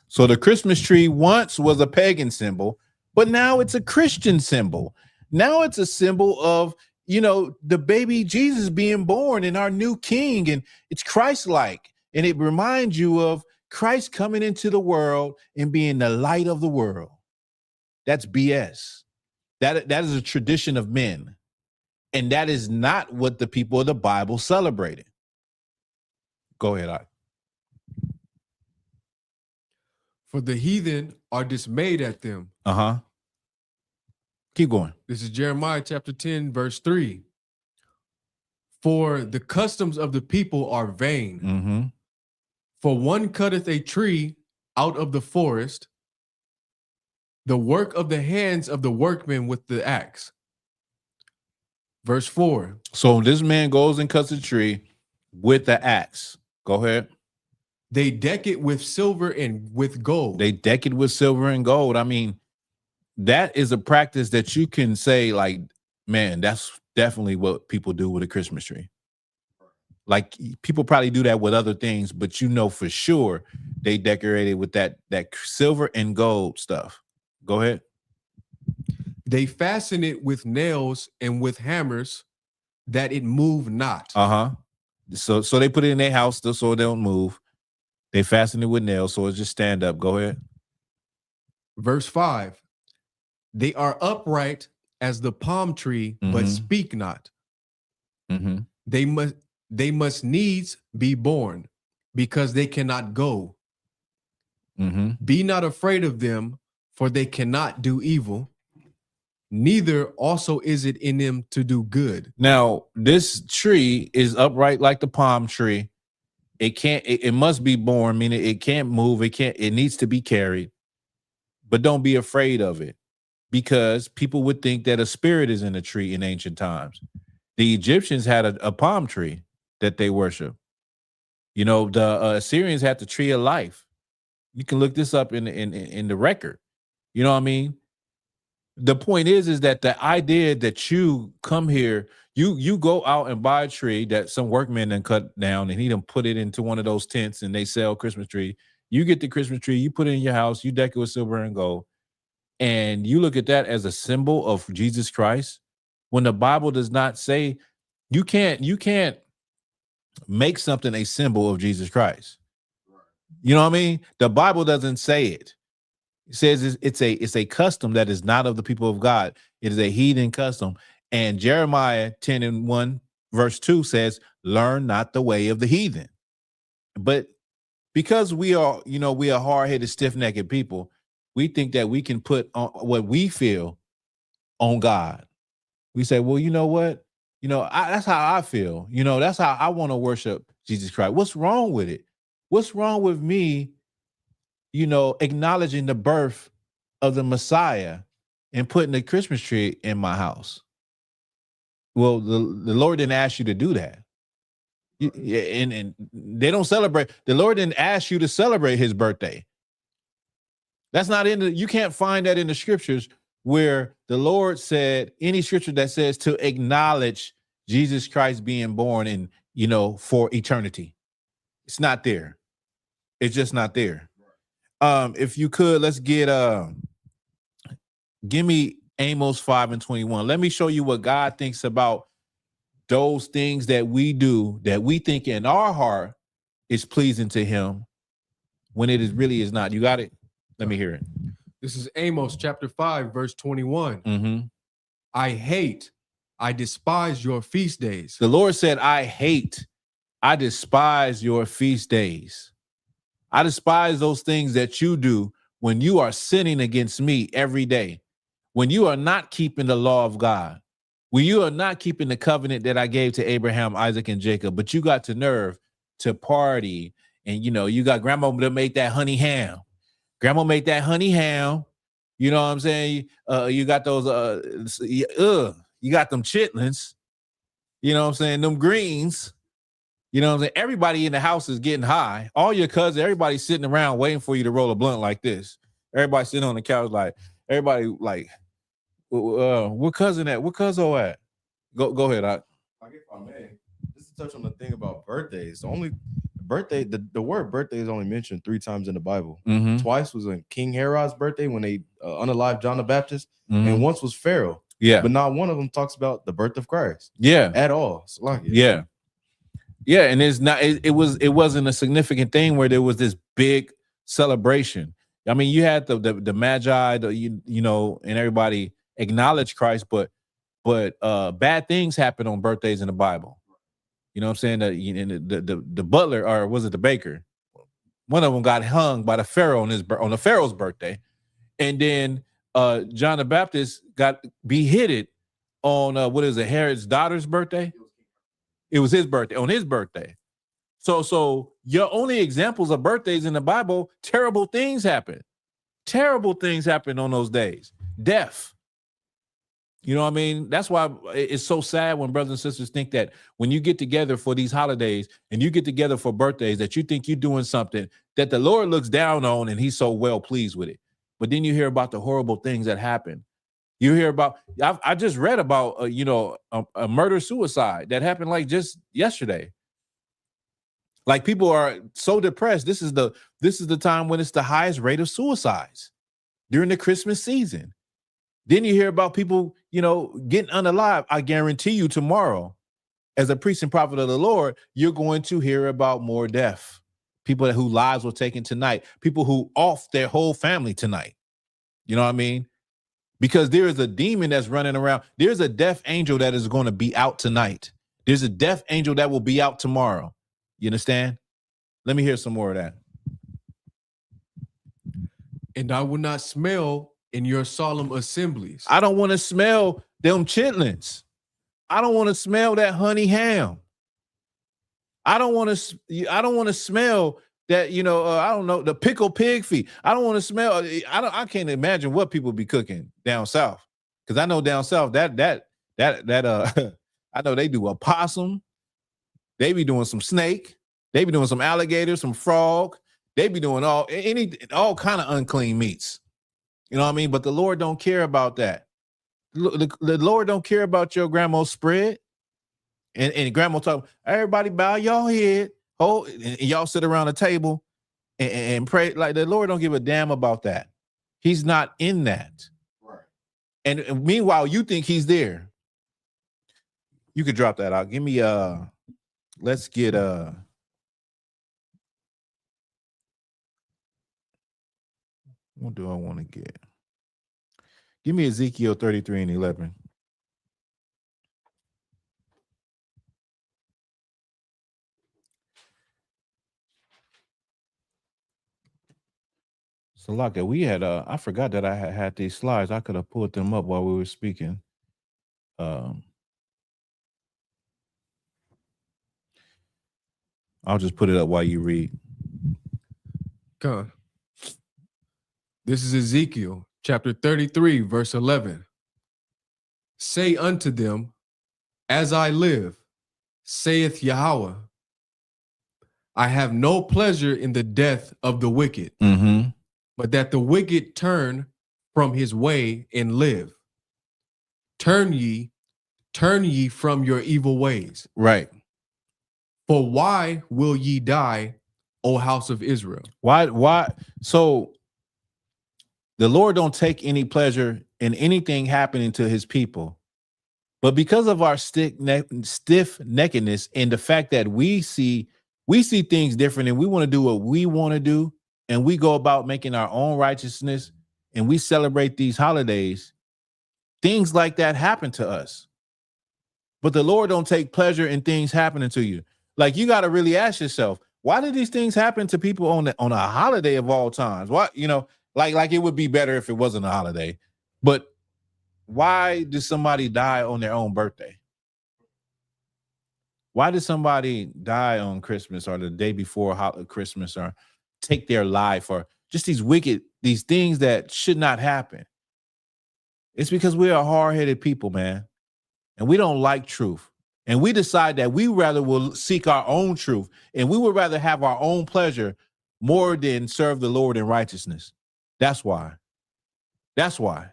So the Christmas tree once was a pagan symbol, but now it's a Christian symbol. Now it's a symbol of, you know, the baby Jesus being born and our new king, and it's Christ-like, and it reminds you of Christ coming into the world and being the light of the world. That's BS. That is a tradition of men, and that is not what the people of the Bible celebrated. Go ahead, For the heathen are dismayed at them. Keep going. This is Jeremiah chapter 10, verse 3. For the customs of the people are vain. For one cutteth a tree out of the forest, the work of the hands of the workmen with the axe. Verse 4. So this man goes and cuts a tree with the axe. Go ahead. They deck it with silver and with gold. They deck it with silver and gold. I mean, that is a practice that you can say, like, man, that's definitely what people do with a Christmas tree. Like, people probably do that with other things, but you know for sure they decorate it with that silver and gold stuff. Go ahead. They fasten it with nails and with hammers that it move not. So they put it in their house so it don't move. They fasten it with nails so it just stand up. Go ahead. Verse 5. They are upright as the palm tree, but speak not. They must needs be born because they cannot go. Be not afraid of them, for they cannot do evil. Neither also is it in them to do good. Now, this tree is upright like the palm tree. It must be born, meaning it can't move. It needs to be carried. But don't be afraid of it, because people would think that a spirit is in a tree in ancient times. The Egyptians had a palm tree that they worship. You know, the Assyrians had the tree of life. You can look this up in the record. You know what I mean? The point is that the idea that you come here, you go out and buy a tree that some workmen then cut down and he done put it into one of those tents and they sell Christmas tree. You get the Christmas tree, you put it in your house, you deck it with silver and gold, and you look at that as a symbol of Jesus Christ. When the Bible does not say you can't make something a symbol of Jesus Christ. You know what I mean? The Bible doesn't say it. It says it's a custom that is not of the people of God. It is a heathen custom. And Jeremiah 10:1 verse 2 says, learn not the way of the heathen. But because we are hard-headed, stiff-necked people, we think that we can put on what we feel on God. We say, well, you know what? You know, that's how I feel. You know, that's how I want to worship Jesus Christ. What's wrong with it? What's wrong with me, you know, acknowledging the birth of the Messiah and putting the Christmas tree in my house? Well, the Lord didn't ask you to do that. And they don't celebrate. The Lord didn't ask you to celebrate his birthday. That's not in the, you can't find that in the scriptures where the Lord said, any scripture that says to acknowledge Jesus Christ being born in, you know, for eternity. It's not there. It's just not there. If you could, let's get give me Amos 5:21. Let me show you what God thinks about those things that we do that we think in our heart is pleasing to him when it is really is not. You got it? Let me hear it. This is Amos chapter 5, verse 21. I despise your feast days. The Lord said, I despise your feast days. I despise those things that you do when you are sinning against me every day, when you are not keeping the law of God, when you are not keeping the covenant that I gave to Abraham, Isaac, and Jacob, but you got the nerve to party. And, you know, you got grandma to make that honey ham. Grandma make that honey ham. You know what I'm saying? You got those, you got them chitlins. You know what I'm saying? Them greens. You know what I'm saying? Everybody in the house is getting high. All your cousins, everybody's sitting around waiting for you to roll a blunt like this. Everybody sitting on the couch like, everybody like, what cousin at? What cousin at? Go ahead, If I may, just to touch on the thing about birthdays. The only birthday, the word birthday is only mentioned 3 times in the Bible. Mm-hmm. Twice was on King Herod's birthday when they unalived John the Baptist, Mm-hmm. and once was Pharaoh. Yeah. But not one of them talks about the birth of Christ. Yeah. At all. Yeah. Yeah. And it's not, it wasn't a significant thing where there was this big celebration. I mean, you had the Magi, you know, and everybody acknowledged Christ, but bad things happen on birthdays in the Bible. You know what I'm saying? The butler, or was it the baker? One of them got hung by the Pharaoh on the Pharaoh's birthday. And then John the Baptist got beheaded on Herod's daughter's birthday? It was his birthday, on his birthday. So your only examples of birthdays in the Bible, terrible things happen. Terrible things happen on those days. Death. You know what I mean? That's why it's so sad when brothers and sisters think that when you get together for these holidays and you get together for birthdays that you think you're doing something that the Lord looks down on and he's so well pleased with it. But then you hear about the horrible things that happen. You hear about, I just read about, a murder-suicide that happened like just yesterday. Like people are so depressed. This is the time when it's the highest rate of suicides during the Christmas season. Then you hear about people, getting unalive. I guarantee you tomorrow, as a priest and prophet of the Lord, you're going to hear about more death. People whose lives were taken tonight. People who off their whole family tonight. You know what I mean? Because there is a demon that's running around. There's a death angel that is going to be out tonight. There's a death angel that will be out tomorrow. You understand? Let me hear some more of that. And I will not smell in your solemn assemblies. I don't want to smell them chitlins. I don't want to smell that honey ham. I don't want to smell that, I don't know, the pickled pig feet. I don't want to smell. I can't imagine what people be cooking down south. Because I know down south that I know they do a possum. They be doing some snake. They be doing some alligator, some frog. They be doing all kind of unclean meats. You know what I mean? But the Lord don't care about that. The Lord don't care about your grandma's spread. And grandma talk, everybody bow your head. Oh, and y'all sit around the table and pray. Like the Lord don't give a damn about that. He's not in that. Right. And meanwhile, you think he's there. You could drop that out. Give me let's get what do I want to get? Give me Ezekiel 33:11. So, Laka, we had I forgot that I had these slides. I could have pulled them up while we were speaking. I'll just put it up while you read. Come. This is Ezekiel chapter 33, verse 11. Say unto them, as I live, saith Yahweh, I have no pleasure in the death of the wicked, But that the wicked turn from his way and live. Turn ye from your evil ways. Right. For why will ye die, O house of Israel? Why? So the Lord don't take any pleasure in anything happening to his people. But because of our stiff-neckedness and the fact that we see things different and we want to do what we want to do, and we go about making our own righteousness and we celebrate these holidays, things like that happen to us. But the Lord don't take pleasure in things happening to you. Like, you got to really ask yourself, why did these things happen to people on a holiday of all times? What, like it would be better if it wasn't a holiday, but why did somebody die on their own birthday? Why did somebody die on Christmas or the day before Christmas, or take their life, or just these things that should not happen? It's because we are hard-headed people, man, and we don't like truth. And we decide that we rather will seek our own truth, and we would rather have our own pleasure more than serve the Lord in righteousness. That's why. That's why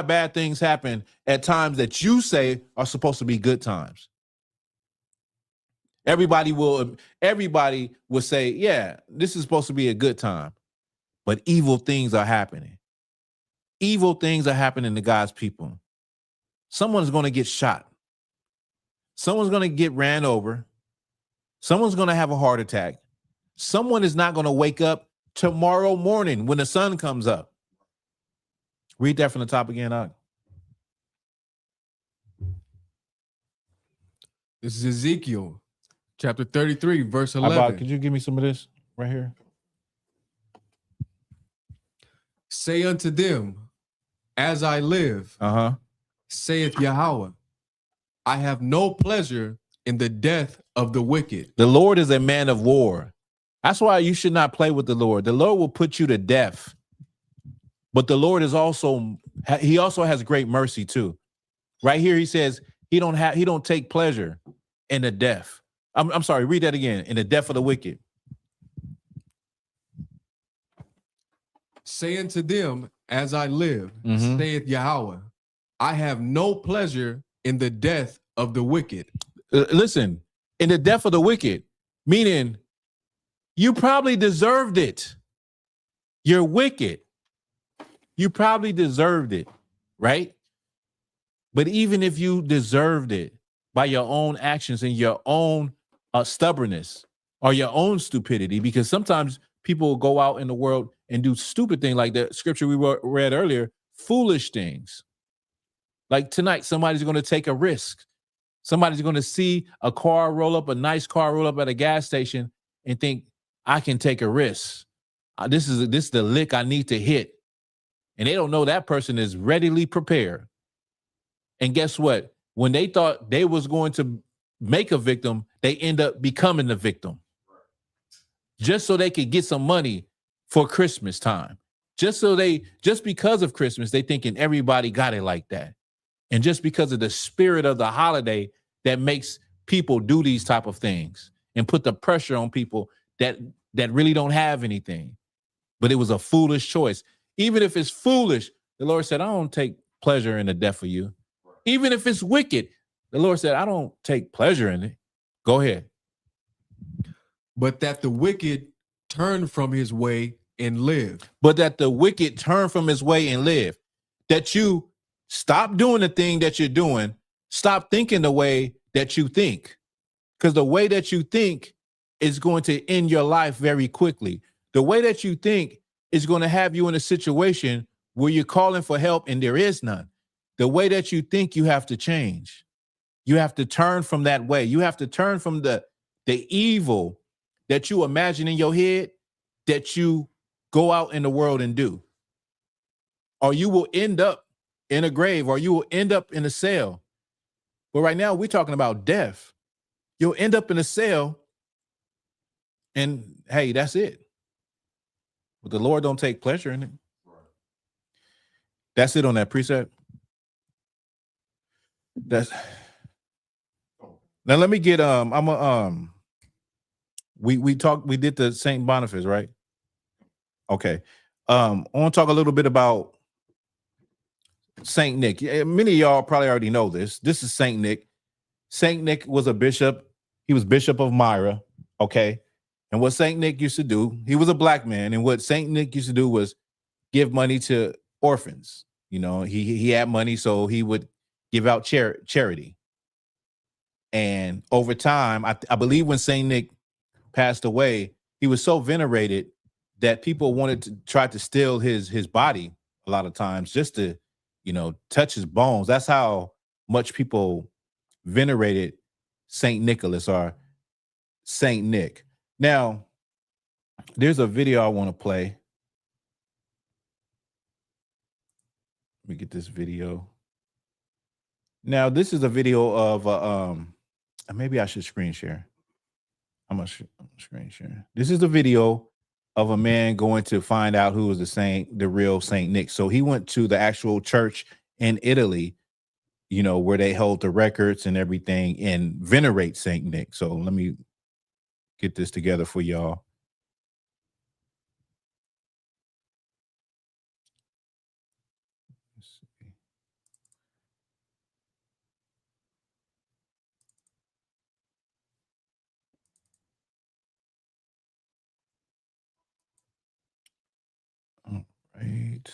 bad things happen at times that you say are supposed to be good times. Everybody will say, yeah, this is supposed to be a good time. But evil things are happening. Evil things are happening to God's people. Someone's going to get shot. Someone's going to get ran over. Someone's going to have a heart attack. Someone is not going to wake up tomorrow morning when the sun comes up. Read that from the top again, Ak. This is Ezekiel chapter 33, verse 11. Could you give me some of this right here? Say unto them, as I live, saith Yahweh, I have no pleasure in the death of the wicked. The Lord is a man of war. That's why you should not play with the Lord. The Lord will put you to death. But the Lord is also has great mercy too. Right here, he says he don't take pleasure in the death. I'm sorry, read that again. In the death of the wicked. Say unto them, as I live, saith Yahweh, I have no pleasure in the death of the wicked. Listen, in the death of the wicked, meaning you probably deserved it. You're wicked. You probably deserved it, right? But even if you deserved it by your own actions and your own stubbornness or your own stupidity, because sometimes people will go out in the world and do stupid things like the scripture we read earlier, foolish things. Like tonight, somebody's going to take a risk. Somebody's going to see a nice car roll up at a gas station and think, I can take a risk. This is the lick I need to hit. And they don't know that person is readily prepared. And guess what? When they thought they was going to make a victim, they end up becoming the victim. Just so they could get some money for Christmas time. Just because of Christmas, they thinking everybody got it like that. And just because of the spirit of the holiday that makes people do these type of things and put the pressure on people that really don't have anything. But it was a foolish choice. Even if it's foolish, the Lord said, I don't take pleasure in the death of you. Even if it's wicked, the Lord said, I don't take pleasure in it. Go ahead. But that the wicked turn from his way and live. But that the wicked turn from his way and live. That you stop doing the thing that you're doing. Stop thinking the way that you think. Because the way that you think is going to end your life very quickly. The way that you think is going to have you in a situation where you're calling for help and there is none. The way that you think, you have to change. You have to turn from that way. You have to turn from the evil that you imagine in your head that you go out in the world and do. Or you will end up in a grave, or you will end up in a cell. But right now we're talking about death. You'll end up in a cell and hey, that's it. But the Lord don't take pleasure in it. That's it on that precept. Now let me get we did the Saint Boniface, right? Okay. I want to talk a little bit about Saint Nick. Many of y'all probably already know this. This is Saint Nick. Saint Nick was a bishop. He was bishop of Myra. Okay. And what Saint Nick used to do, he was a black man. And what Saint Nick used to do was give money to orphans. You know, he had money, so he would give out charity. And over time, I believe when Saint Nick passed away, he was so venerated that people wanted to try to steal his body a lot of times just to, you know, touch his bones. That's how much people venerated Saint Nicholas or Saint Nick. Now, there's a video I want to play. Let me get this video. Now, this is a video of maybe I should screen share. I'm gonna screen share. This is a video of a man going to find out who was the real Saint Nick. So he went to the actual church in Italy, you know, where they hold the records and everything and venerate Saint Nick. So let me get this together for y'all. Let's see. All right.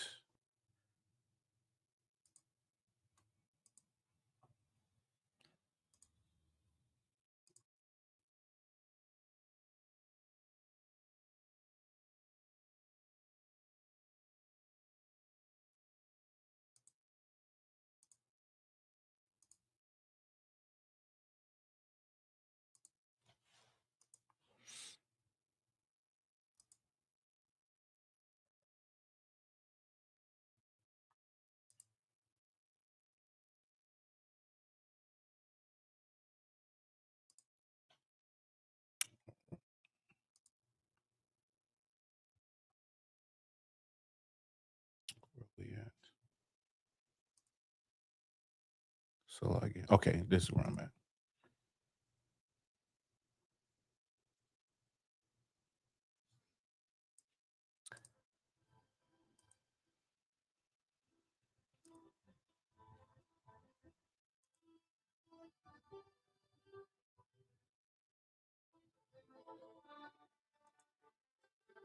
So okay, this is where I'm at.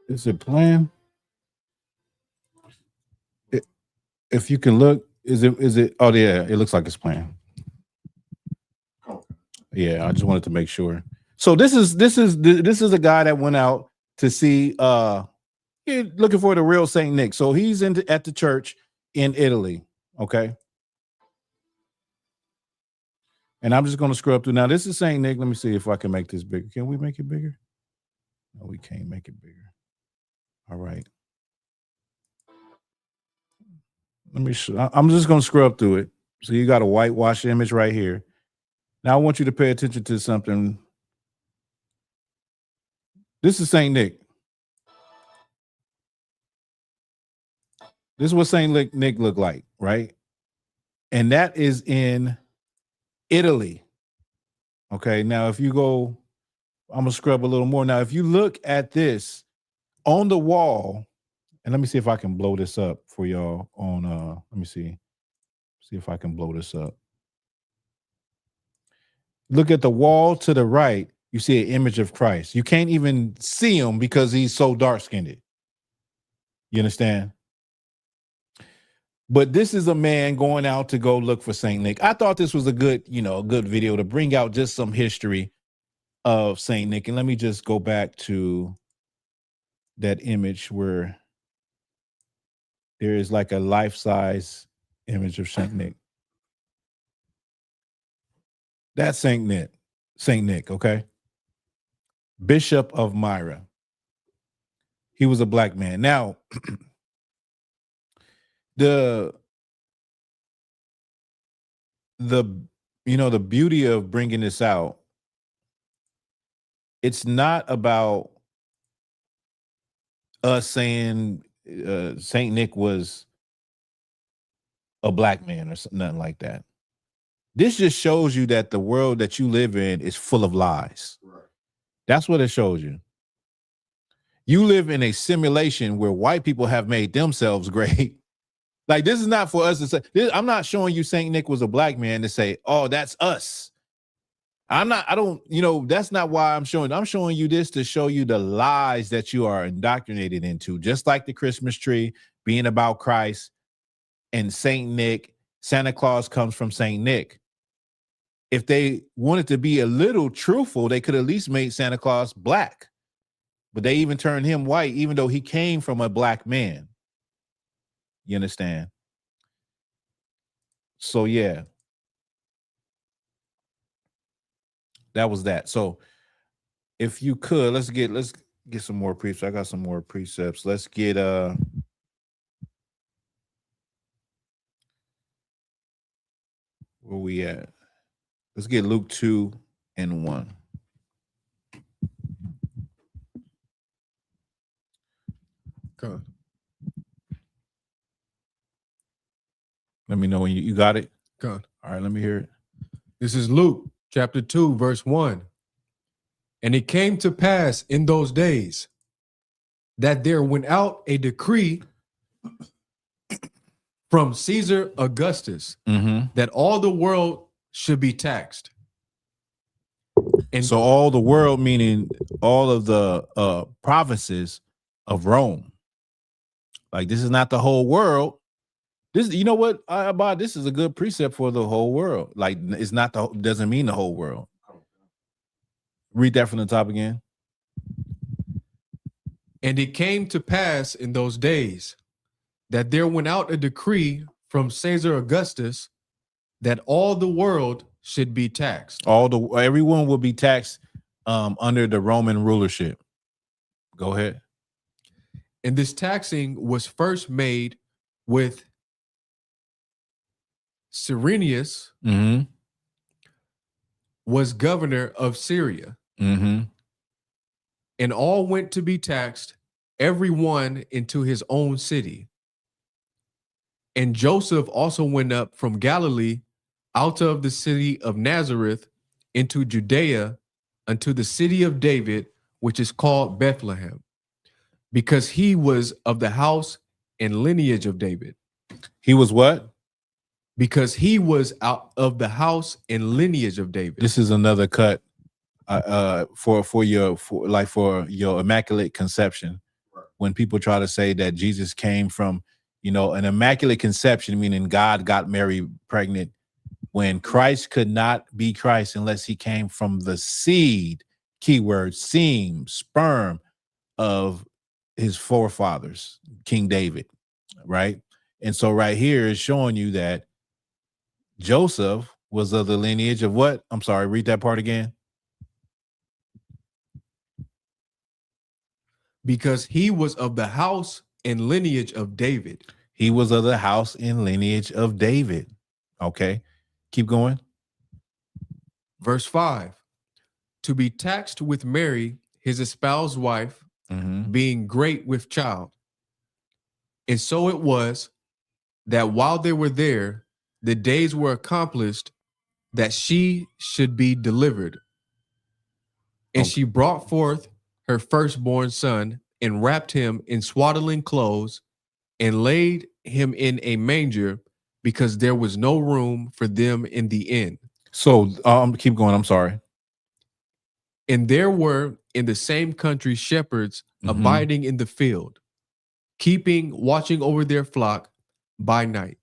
Is it playing? If you can look, is it? Oh yeah, it looks like it's playing. Yeah, I just wanted to make sure. So this is a guy that went out to see looking for the real Saint Nick. So he's at the church in Italy. Okay. And I'm just going to scroll up through. Now, this is Saint Nick. Let me see if I can make this bigger. Can we make it bigger? No, we can't make it bigger. All right. Let me show. I'm just going to scroll up through it. So you got a whitewash image right here. Now, I want you to pay attention to something. This is Saint Nick. This is what Saint Nick looked like, right? And that is in Italy. Okay, now if you go, I'm gonna scrub a little more. Now, if you look at this on the wall, and let me see if I can blow this up for y'all on let me see if I can blow this up. Look at the wall to the right, you see an image of Christ. You can't even see him because he's so dark-skinned. You understand? But this is a man going out to go look for Saint Nick. I thought this was a good video to bring out just some history of Saint Nick. And let me just go back to that image where there is like a life-size image of Saint Nick. That's Saint Nick, okay? Bishop of Myra. He was a black man. Now, the beauty of bringing this out, it's not about us saying Saint Nick was a black man or nothing like that. This just shows you that the world that you live in is full of lies. Right. That's what it shows you. You live in a simulation where white people have made themselves great. Like, this is not for us to say. I'm not showing you Saint Nick was a black man to say, oh, that's us. That's not why I'm showing you this to show you the lies that you are indoctrinated into, just like the Christmas tree being about Christ and Saint Nick. Santa Claus comes from Saint Nick. If they wanted to be a little truthful, they could at least make Santa Claus black, but they even turned him white, even though he came from a black man. You understand? So yeah. That was that. So if you could, let's get some more precepts. I got some more precepts. Let's get where we at? Let's get Luke 2:1. Okay. Let me know when you got it. Okay. All right, let me hear it. This is Luke chapter 2, verse 1. And it came to pass in those days that there went out a decree from Caesar Augustus that all the world should be taxed. And so all the world, meaning all of the provinces of Rome. Like, this is not the whole world. This, you know what, this is a good precept for the whole world. Like, it's not doesn't mean the whole world. Read that from the top again. And it came to pass in those days that there went out a decree from Caesar Augustus that all the world should be taxed. Everyone will be taxed under the Roman rulership. Go ahead. And this taxing was first made with Cyrenius was governor of Syria. And all went to be taxed, every one into his own city. And Joseph also went up from Galilee out of the city of Nazareth into Judea unto the city of David, which is called Bethlehem, because he was of the house and lineage of David. He was what? Because he was out of the house and lineage of David. This is another cut for your immaculate conception. When people try to say that Jesus came from, an immaculate conception, meaning God got Mary pregnant, when Christ could not be Christ unless he came from the seed, keyword, seam, sperm of his forefathers, King David, right? And so right here is showing you that Joseph was of the lineage of what? I'm sorry, read that part again. Because he was of the house and lineage of David. He was of the house and lineage of David. Okay, keep going. Verse 5, to be taxed with Mary, his espoused wife, being great with child. And so it was that while they were there, the days were accomplished that she should be delivered. And she brought forth her firstborn son and wrapped him in swaddling clothes and laid him in a manger because there was no room for them in the inn. So keep going. I'm sorry. And there were in the same country shepherds abiding in the field, watching over their flock by night.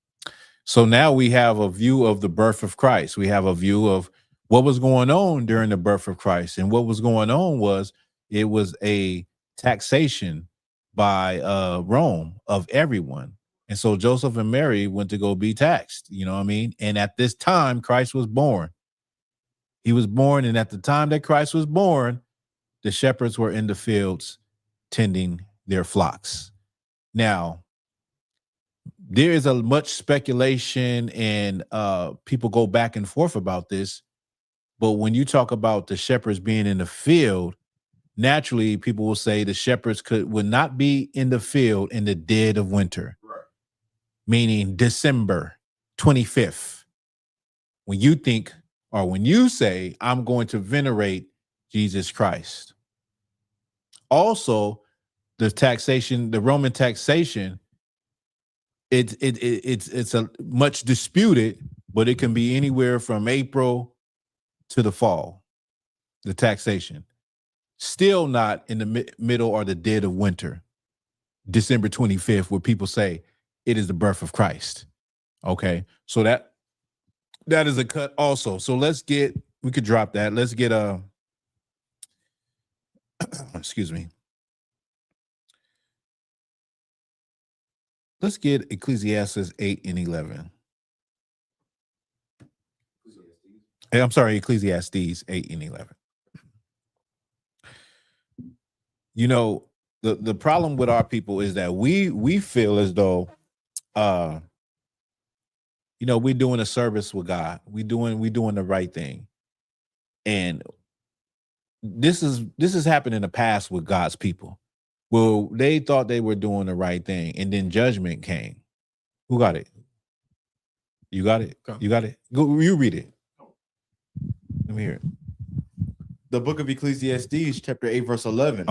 So now we have a view of the birth of Christ. We have a view of what was going on during the birth of Christ. And what was going on was it was a taxation by Rome of everyone. And so Joseph and Mary went to go be taxed, you know what I mean? And at this time, Christ was born. He was born, and at the time that Christ was born, the shepherds were in the fields tending their flocks. Now, there is a much speculation and people go back and forth about this. But when you talk about the shepherds being in the field, naturally people will say the shepherds would not be in the field in the dead of winter, right? Meaning December 25th. When you think, or when you say, I'm going to venerate Jesus Christ. Also, the taxation, the Roman taxation, it's a much disputed, but it can be anywhere from April to the fall. The taxation, still not in the middle or the dead of winter, December 25th, where people say it is the birth of Christ. Okay, so that is a cut also. So we could drop that. Let's get excuse me. Let's get Ecclesiastes 8 and 11. I'm sorry, Ecclesiastes 8 and 11. You know, the problem with our people is that we feel as though you know, we're doing a service with God. We're doing the right thing. And this has happened in the past with God's people. Well, they thought they were doing the right thing, and then judgment came. Who got it? You got it? You got it? Go, you read it. Let me hear it. The book of Ecclesiastes, chapter 8, verse 11.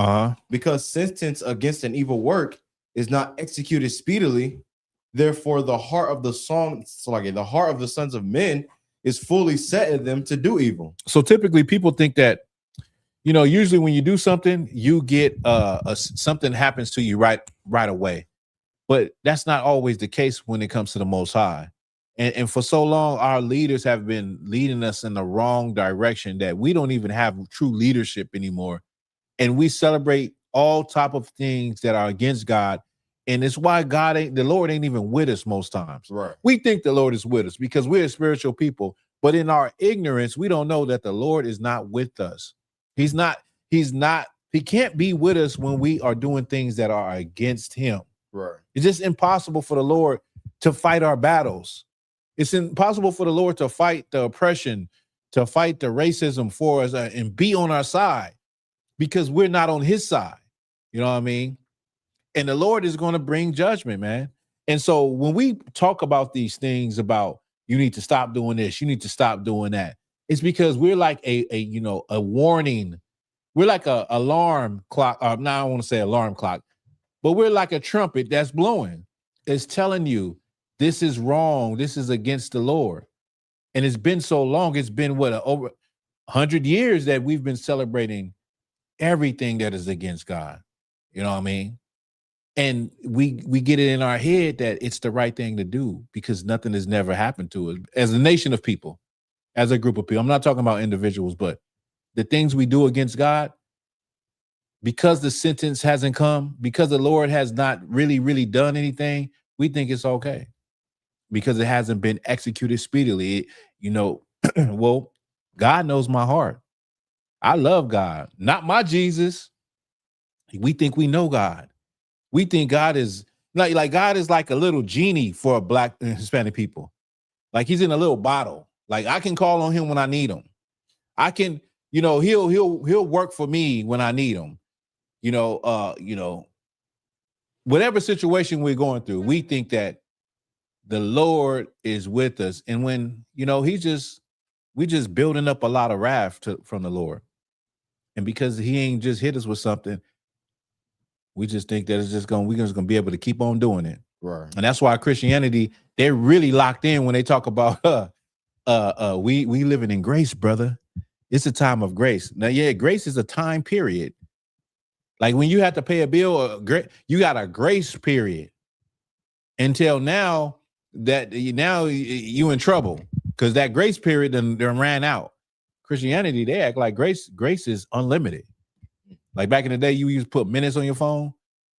Because sentence against an evil work is not executed speedily, therefore the heart of the sons of men is fully set in them to do evil. So typically people think that, you know, usually when you do something, you get something happens to you right away. But that's not always the case when it comes to the Most High. And for so long, our leaders have been leading us in the wrong direction that we don't even have true leadership anymore. And we celebrate all type of things that are against God. And it's why the Lord ain't even with us most times. Right. We think the Lord is with us because we're a spiritual people. But in our ignorance, we don't know that the Lord is not with us. He can't be with us when we are doing things that are against him. Right. It's just impossible for the Lord to fight our battles. It's impossible for the Lord to fight the oppression, to fight the racism for us and be on our side because we're not on his side. You know what I mean? And the Lord is going to bring judgment, man. And so when we talk about these things about you need to stop doing this, you need to stop doing that, it's because we're like a warning. We're like a alarm clock. Now I don't want to say alarm clock, but we're like a trumpet that's blowing. It's telling you this is wrong. This is against the Lord. And it's been so long. It's been over 100 years that we've been celebrating everything that is against God. You know what I mean? And we get it in our head that it's the right thing to do because nothing has never happened to us as a nation of people, as a group of people. I'm not talking about individuals, but the things we do against God, because the sentence hasn't come, because the Lord has not really, really done anything, we think it's okay because it hasn't been executed speedily. Well, God knows my heart. I love God, not my Jesus. We think we know God. We think God is like God is like a little genie for Black and Hispanic people. Like he's in a little bottle. Like I can call on him when I need him. I can, he'll work for me when I need him. Whatever situation we're going through, we think that the Lord is with us. And when, we just building up a lot of wrath from the Lord. And because he ain't just hit us with something, we just think that we're just gonna be able to keep on doing it. Right. And that's why Christianity, they're really locked in when they talk about we living in grace, brother. It's a time of grace. Now, yeah, grace is a time period. Like when you have to pay a bill, you got a grace period until now that you in trouble because that grace period done ran out. Christianity, they act like grace is unlimited. Like back in the day, you used to put minutes on your phone.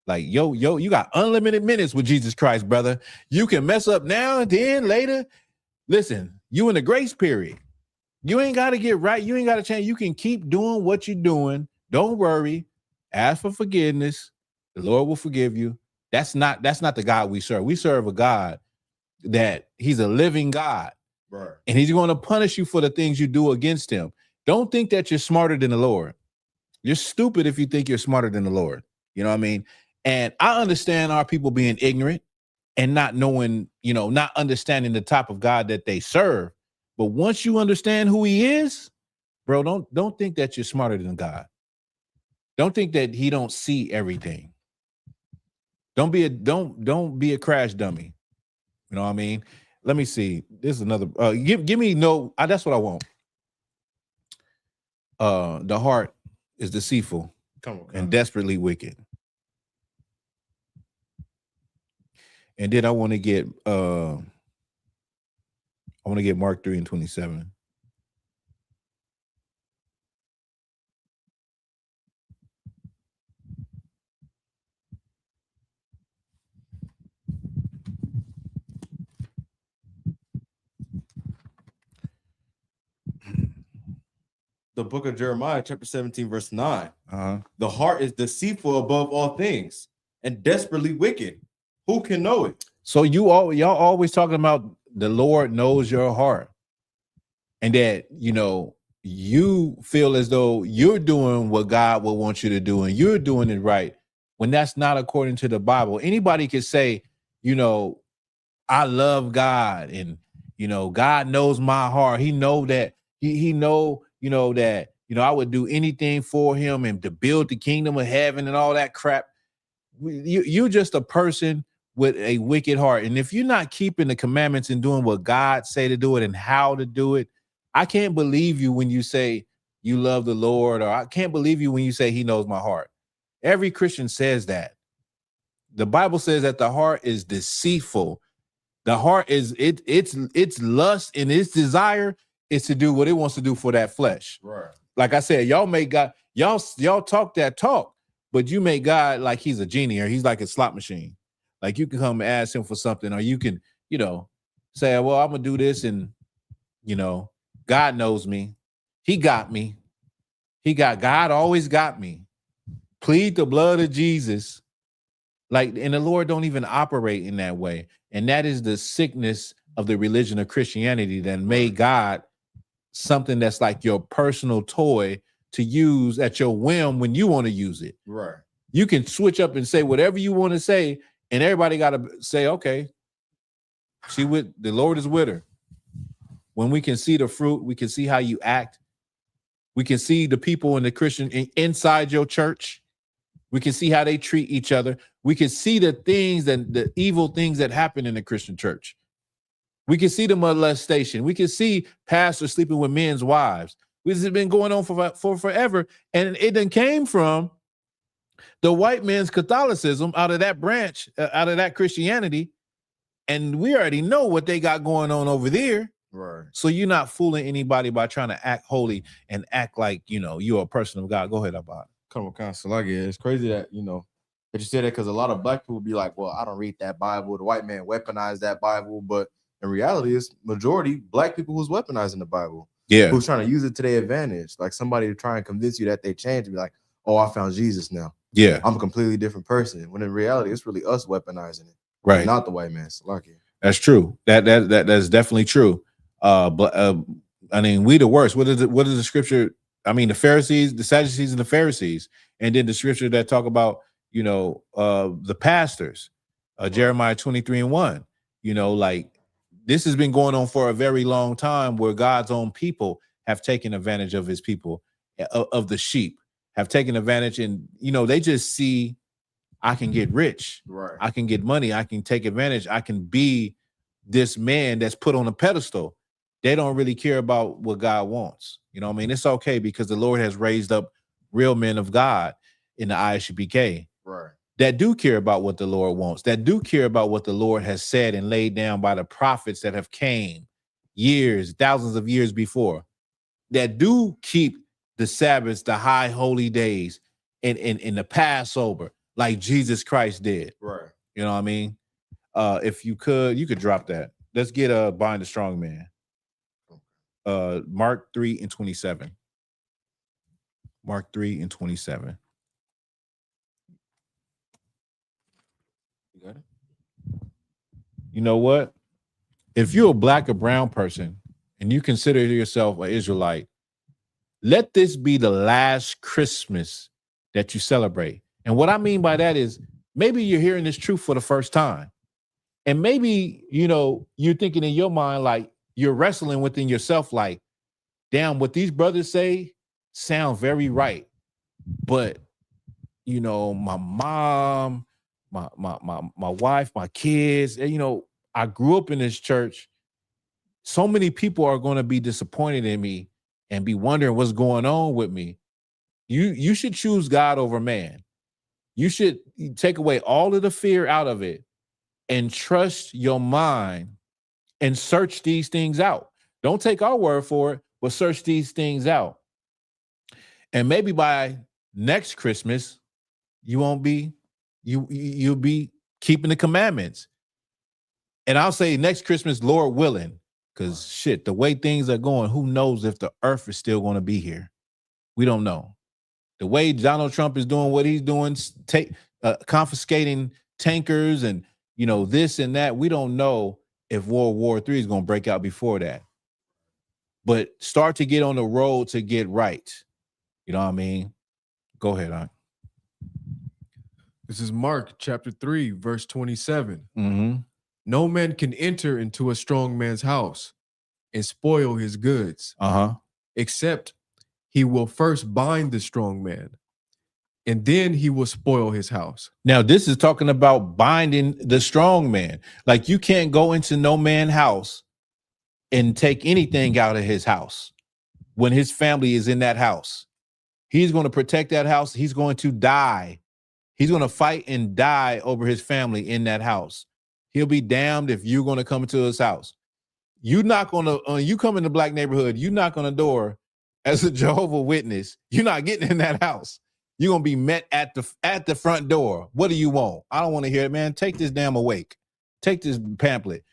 Like, yo, you got unlimited minutes with Jesus Christ, brother. You can mess up now and then later. Listen, you in the grace period. You ain't got to get right. You ain't got to change. You can keep doing what you're doing. Don't worry. Ask for forgiveness. The Lord will forgive you. That's not the God we serve. We serve a God that he's a living God. Right. And he's going to punish you for the things you do against him. Don't think that you're smarter than the Lord. You're stupid if you think you're smarter than the Lord. You know what I mean? And I understand our people being ignorant and not knowing, not understanding the type of God that they serve. But once you understand who he is, bro, don't think that you're smarter than God. Don't think that he don't see everything. Don't be a crash dummy. You know what I mean? Let me see. This is another. Give me no. That's what I want. The heart is deceitful and desperately wicked. And then I want to get Mark 3:27. The book of Jeremiah, chapter 17, verse 9. The heart is deceitful above all things and desperately wicked. Who can know it? So y'all always talking about the Lord knows your heart, and that you feel as though you're doing what God would want you to do and you're doing it right, when that's not according to the Bible. Anybody could say, I love God, and God knows my heart. He know that he know that I would do anything for him and to build the kingdom of heaven and all that crap. You're just a person with a wicked heart. And if you're not keeping the commandments and doing what God say to do it and how to do it, I can't believe you when you say you love the Lord, or I can't believe you when you say he knows my heart. Every Christian says that. The Bible says that the heart is deceitful. The heart is its lust and its desire is to do what it wants to do for that flesh. Right. Like I said, y'all make God, y'all talk that talk, but you make God like he's a genie or he's like a slot machine. Like you can come and ask him for something, or you can, say, well, I'm gonna do this, and God knows me. He got me. God always got me. Plead the blood of Jesus. And the Lord don't even operate in that way. And that is the sickness of the religion of Christianity that made God something that's like your personal toy to use at your whim when you want to use it. Right. You can switch up and say whatever you want to say, and everybody got to say, okay, the Lord is with her. When we can see the fruit, we can see how you act. We can see the people in the Christian inside your church. We can see how they treat each other. We can see the things and the evil things that happen in the Christian church. We can see the molestation. We can see pastors sleeping with men's wives. This has been going on for forever. And it then came from the white man's Catholicism, out of that branch, out of that Christianity. And we already know what they got going on over there. Right. So you're not fooling anybody by trying to act holy and act like, you're a person of God. Go ahead, Abad. Come on, Consul. It's crazy that, that you say that, because a lot of black people be like, well, I don't read that Bible. The white man weaponized that Bible. But in reality, it's majority black people who's weaponizing the Bible. Yeah. Who's trying to use it to their advantage. Like somebody to try and convince you that they changed and be like, oh, I found Jesus now. Yeah. I'm a completely different person. When in reality, it's really us weaponizing it. Right. Not the white man. That's true. That's definitely true. I mean, we the worst. What is the scripture? I mean, the Pharisees, the Sadducees, and the Pharisees, and then the scripture that talk about, the pastors, Jeremiah 23:1. Like this has been going on for a very long time, where God's own people have taken advantage of his people, of the sheep, have taken advantage, and they just see, I can get rich, right? I can get money, I can take advantage, I can be this man that's put on a pedestal. They don't really care about what God wants. It's okay, because the Lord has raised up real men of God in the ISUPK, right, that do care about what the Lord wants, that do care about what the Lord has said and laid down by the prophets that have came years, thousands of years before, that do keep the Sabbaths, the high holy days, and the Passover, like Jesus Christ did. Right. You know what I mean? If you could drop that. Let's get Bind the Strong Man. Mark 3:27. Mark 3:27. You got it? You know what? If you're a black or brown person and you consider yourself an Israelite, let this be the last Christmas that you celebrate. And what I mean by that is, maybe you're hearing this truth for the first time. And maybe, you're thinking in your mind, like, you're wrestling within yourself, like, damn, what these brothers say sound very right. But, my mom, my wife, my kids. And, you know, I grew up in this church. So many people are going to be disappointed in me and be wondering what's going on with me. You should choose God over man. You should take away all of the fear out of it and trust your mind and search these things out. Don't take our word for it, but search these things out. And maybe by next Christmas, you'll be keeping the commandments. And I'll say next Christmas, Lord willing, because shit, the way things are going, who knows if the earth is still going to be here? We don't know. The way Donald Trump is doing what he's doing, confiscating tankers and, you know, this and that, we don't know if World War III is going to break out before that. But start to get on the road to get right. You know what I mean? Go ahead, Aunt. This is Mark chapter 3, verse 27. Mm-hmm. No man can enter into a strong man's house and spoil his goods, except he will first bind the strong man, and then he will spoil his house. Now, this is talking about binding the strong man. Like, you can't go into no man's house and take anything out of his house when his family is in that house. He's going to protect that house. He's going to die. He's going to fight and die over his family in that house. He'll be damned if you're going to come into his house. You're not going to, you come in the black neighborhood, you knock on the door as a Jehovah Witness, you're not getting in that house. You're going to be met at the front door. What do you want? I don't want to hear it, man. Take this damn awake. Take this pamphlet.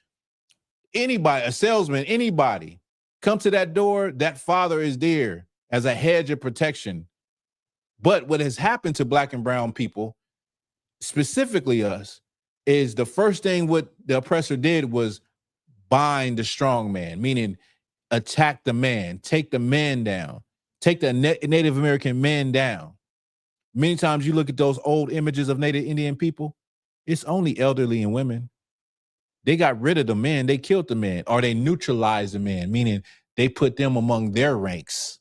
Anybody, a salesman, anybody, come to that door, that father is there as a hedge of protection. But what has happened to black and brown people, specifically us, is the first thing what the oppressor did was bind the strong man, meaning attack the man, take the man down, take the Native American man down. Many times you look at those old images of Native Indian people, it's only elderly and women. They got rid of the men, they killed the men, or they neutralized the men, meaning they put them among their ranks.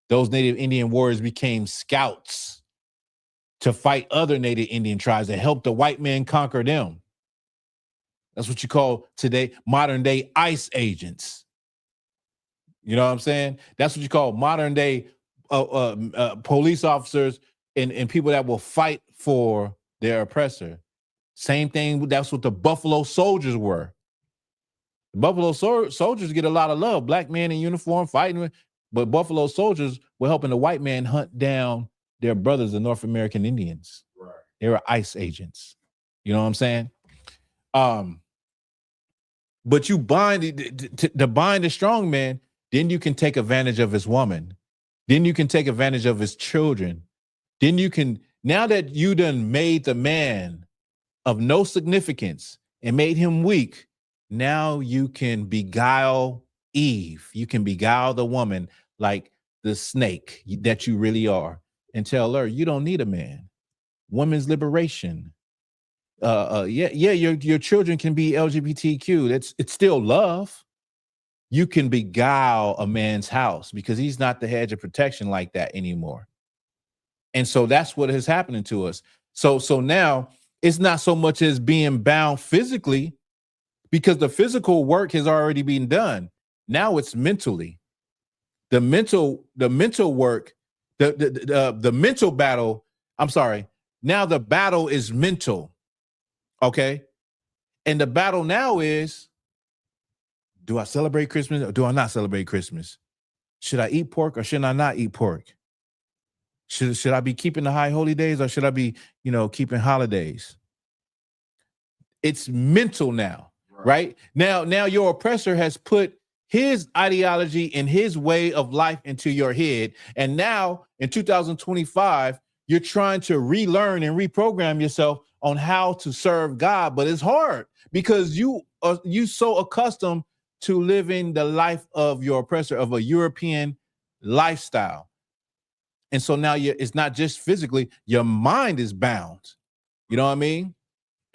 Those Native Indian warriors became scouts to fight other Native Indian tribes to help the white man conquer them. That's what you call today modern day ICE agents. You know what I'm saying? That's what you call modern day police officers and people that will fight for their oppressor. Same thing, that's what the Buffalo Soldiers were. The Buffalo Soldiers get a lot of love. Black men in uniform fighting, but Buffalo Soldiers were helping the white man hunt down their brothers, the North American Indians. Right. They were ICE agents. You know what I'm saying? But you bind to bind a strong man, then you can take advantage of his woman. Then you can take advantage of his children. Then you can, now that you done made the man of no significance and made him weak, now you can beguile Eve. You can beguile the woman like the snake that you really are and tell her you don't need a man. Women's liberation. Your children can be LGBTQ. It's still love. You can beguile a man's house because he's not the hedge of protection like that anymore. And so that's what is happening to us. So now it's not so much as being bound physically because the physical work has already been done. Now it's mentally. The mental work, the mental battle. I'm sorry. Now the battle is mental. Okay. And the battle now is, do I celebrate Christmas or do I not celebrate Christmas? Should I eat pork or should I not eat pork? Should I be keeping the high holy days or should I be, keeping holidays? It's mental now, right? Now your oppressor has put his ideology and his way of life into your head. And now in 2025, you're trying to relearn and reprogram yourself on how to serve God, but it's hard because you so accustomed to living the life of your oppressor, of a European lifestyle. And so now it's not just physically, your mind is bound. You know what I mean?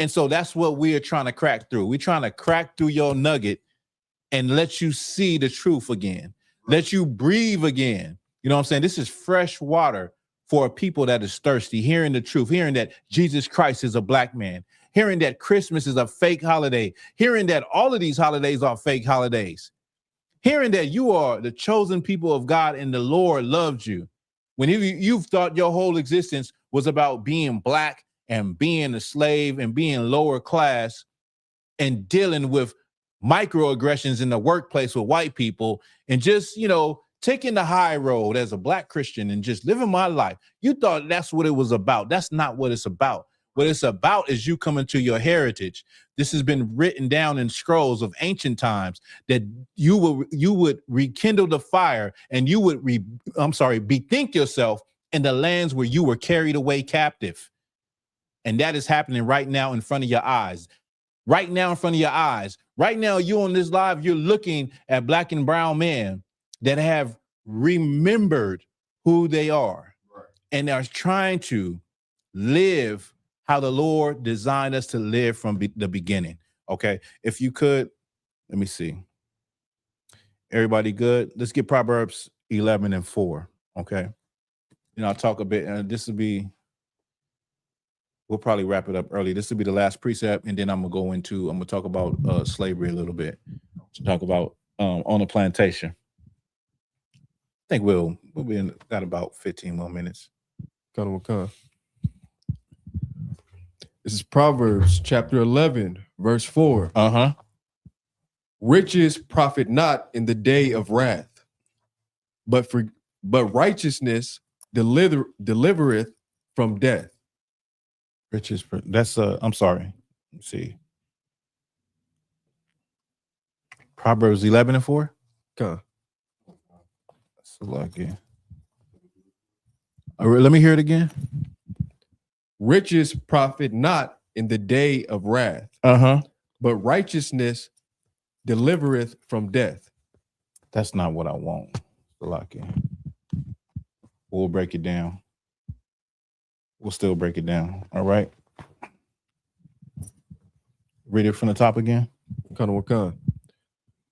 And so that's what we are trying to crack through. We're trying to crack through your nugget and let you see the truth again. Let you breathe again. You know what I'm saying? This is fresh water for a people that is thirsty, hearing the truth, hearing that Jesus Christ is a black man, hearing that Christmas is a fake holiday, hearing that all of these holidays are fake holidays, hearing that you are the chosen people of God and the Lord loved you. When you've thought your whole existence was about being black and being a slave and being lower class and dealing with microaggressions in the workplace with white people and just, taking the high road as a black Christian and just living my life. You thought that's what it was about. That's not what it's about. What it's about is you coming to your heritage. This has been written down in scrolls of ancient times that you would rekindle the fire and you would bethink yourself in the lands where you were carried away captive. And that is happening right now in front of your eyes. Right now in front of your eyes. Right now, you on this live, you're looking at black and brown men that have remembered who they are and are trying to live how the Lord designed us to live from the beginning. Okay. If you could, let me see. Everybody good? Let's get Proverbs 11:4. Okay. I'll talk a bit. We'll probably wrap it up early. This will be the last precept. And then I'm going to talk about slavery a little bit, to talk about on the plantation. I think we'll be got about 15 more minutes. This is Proverbs chapter 11, verse 4. Riches profit not in the day of wrath, but righteousness delivereth from death. Riches, that's I'm sorry. Let's see. Proverbs 11:4. Lucky. Let me hear it again. Riches profit not in the day of wrath, but righteousness delivereth from death. That's not what I want. Lucky. We'll break it down. We'll still break it down. All right. Read it from the top again.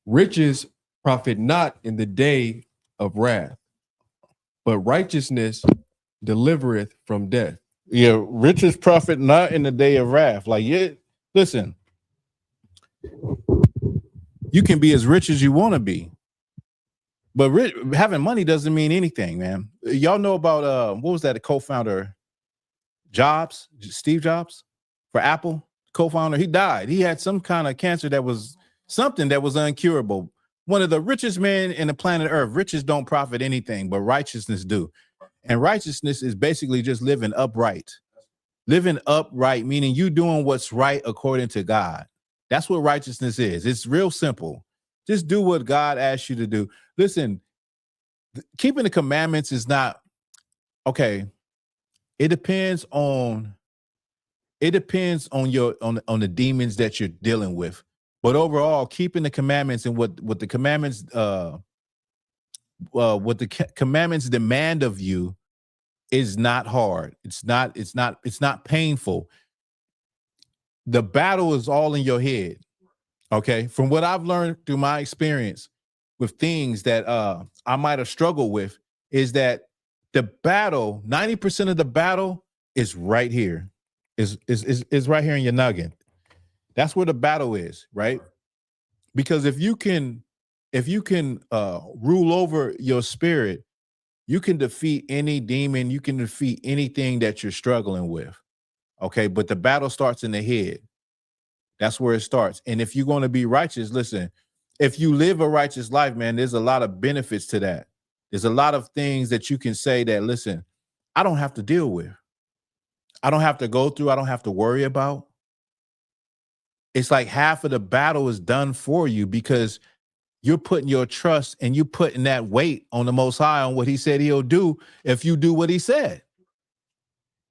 Riches profit not in the day of wrath, but righteousness delivereth from death. Yeah, riches profit not in the day of wrath. Listen, you can be as rich as you want to be, but having money doesn't mean anything, man. Y'all know about what was that? A co-founder, Steve Jobs, for Apple, co-founder. He died. He had some kind of cancer that was something that was uncurable. One of the richest men in the planet Earth. Riches don't profit anything, but righteousness do. And righteousness is basically just living upright. Living upright, meaning you doing what's right according to God. That's what righteousness is. It's real simple. Just do what God asks you to do. Listen, keeping the commandments is not okay. It depends on your on the demons that you're dealing with. But overall, keeping the commandments and what the commandments commandments demand of you is not hard. It's not painful. The battle is all in your head. Okay. From what I've learned through my experience with things that I might have struggled with, is that the battle, 90% of the battle is right here. Is right here in your nugget. That's where the battle is, right? Because if you can rule over your spirit, you can defeat any demon, you can defeat anything that you're struggling with. Okay, but the battle starts in the head. That's where it starts. And if you're going to be righteous, listen, if you live a righteous life, man, there's a lot of benefits to that. There's a lot of things that you can say that, listen, I don't have to deal with. I don't have to go through. I don't have to worry about. It's like half of the battle is done for you because you're putting your trust and you're putting that weight on the Most High, on what he said he'll do if you do what he said.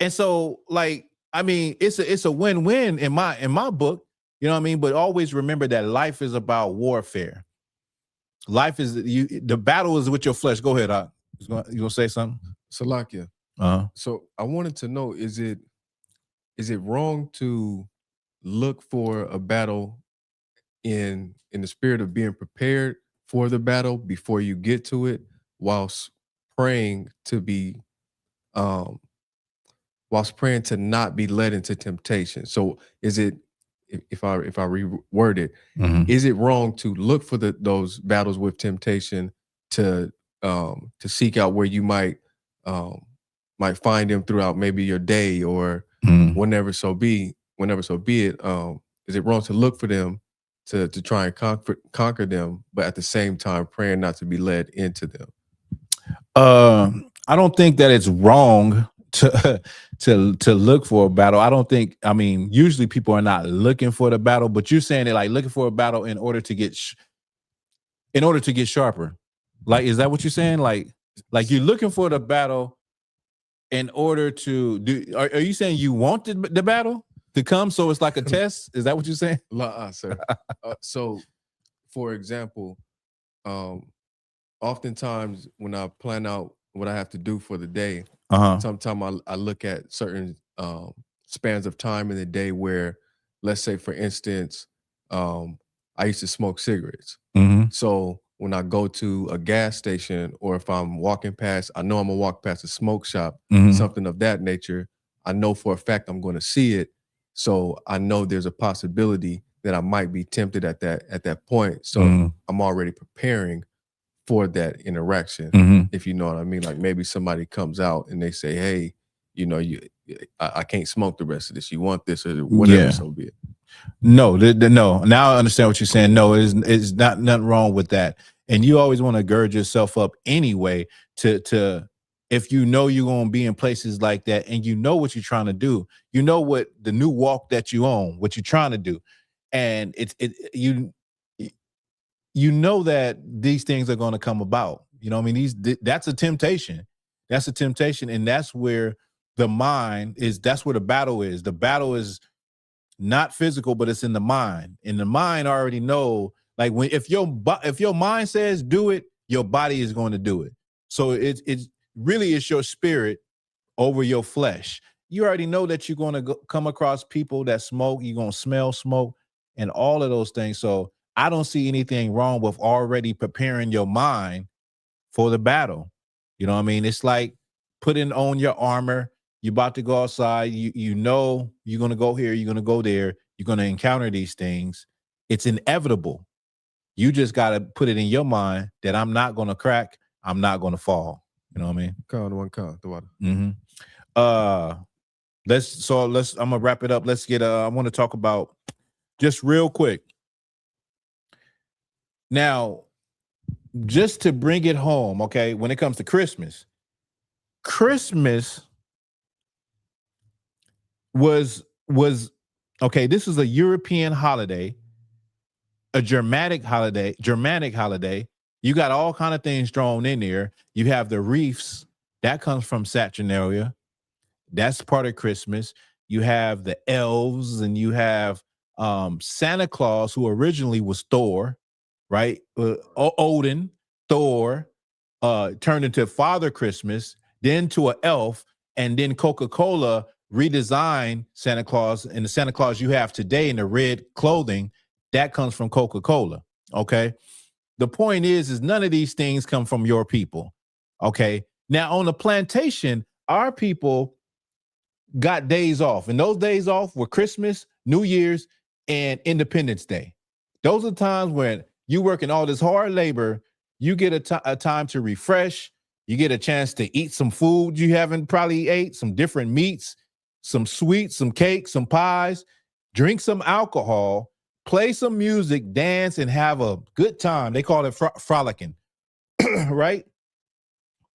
And so, it's a win-win in my book, you know what I mean? But always remember that life is about warfare. Life is the battle is with your flesh. Go ahead, you gonna say something? Salakia. So I wanted to know, is it wrong to look for a battle in the spirit of being prepared for the battle before you get to it, whilst praying to be whilst praying to not be led into temptation. So is it, if I reword it, is it wrong to look for those battles with temptation to seek out where you might find them throughout maybe your day or whenever so be it? Is it wrong to look for them to try and conquer them, but at the same time praying not to be led into them? I don't think that it's wrong to look for a battle. I don't think, I mean, usually people are not looking for the battle, but you're saying they're like looking for a battle in order to get sharper. Like, is that what you're saying? Like you're looking for the battle in order to do, are you saying you want the battle to come? So it's like a test. Is that what you're saying? Sir. So for example, oftentimes when I plan out what I have to do for the day, sometimes I look at certain spans of time in the day where, let's say for instance, I used to smoke cigarettes. So when I go to a gas station, or if I'm walking past, I know I'm gonna walk past a smoke shop, something of that nature, I know for a fact I'm gonna see it. So I know there's a possibility that I might be tempted at that point. So I'm already preparing for that interaction, if you know what I mean. Like maybe somebody comes out and they say, hey, you know, I can't smoke the rest of this. You want this or whatever, so be it. No, no. Now I understand what you're saying. No, it's not nothing wrong with that. And you always want to gird yourself up anyway to if you know you're going to be in places like that and you know what you're trying to do, you know what the new walk that you own, what you're trying to do. And you know that these things are going to come about. You know what I mean? That's a temptation. That's a temptation. And that's where the mind is. That's where the battle is. The battle is not physical, but it's in the mind. And the mind already know, like if your mind says do it, your body is going to do it. So it's really is your spirit over your flesh. You already know that you're going to come across people that smoke. You're going to smell smoke and all of those things. So I don't see anything wrong with already preparing your mind for the battle. You know what I mean? It's like putting on your armor. You're about to go outside. You know you're going to go here. You're going to go there. You're going to encounter these things. It's inevitable. You just got to put it in your mind that I'm not going to crack. I'm not going to fall. You know what I mean? The water. I'm going to wrap it up. Let's get, I want to talk about just real quick. Now, just to bring it home, okay, when it comes to Christmas was okay, this is a European holiday, a Germanic holiday. You got all kind of things thrown in there. You have the wreaths, that comes from Saturnalia. That's part of Christmas. You have the elves, and you have Santa Claus, who originally was Thor, right? Odin, Thor, turned into Father Christmas, then to an elf, and then Coca-Cola redesigned Santa Claus, and the Santa Claus you have today in the red clothing, that comes from Coca-Cola, okay? The point is none of these things come from your people, okay? Now, on the plantation, our people got days off, and those days off were Christmas, New Year's, and Independence Day. Those are times when you working all this hard labor, you get a time to refresh, you get a chance to eat some food you haven't probably ate, some different meats, some sweets, some cakes, some pies, drink some alcohol, play some music, dance, and have a good time. They call it frolicking, right?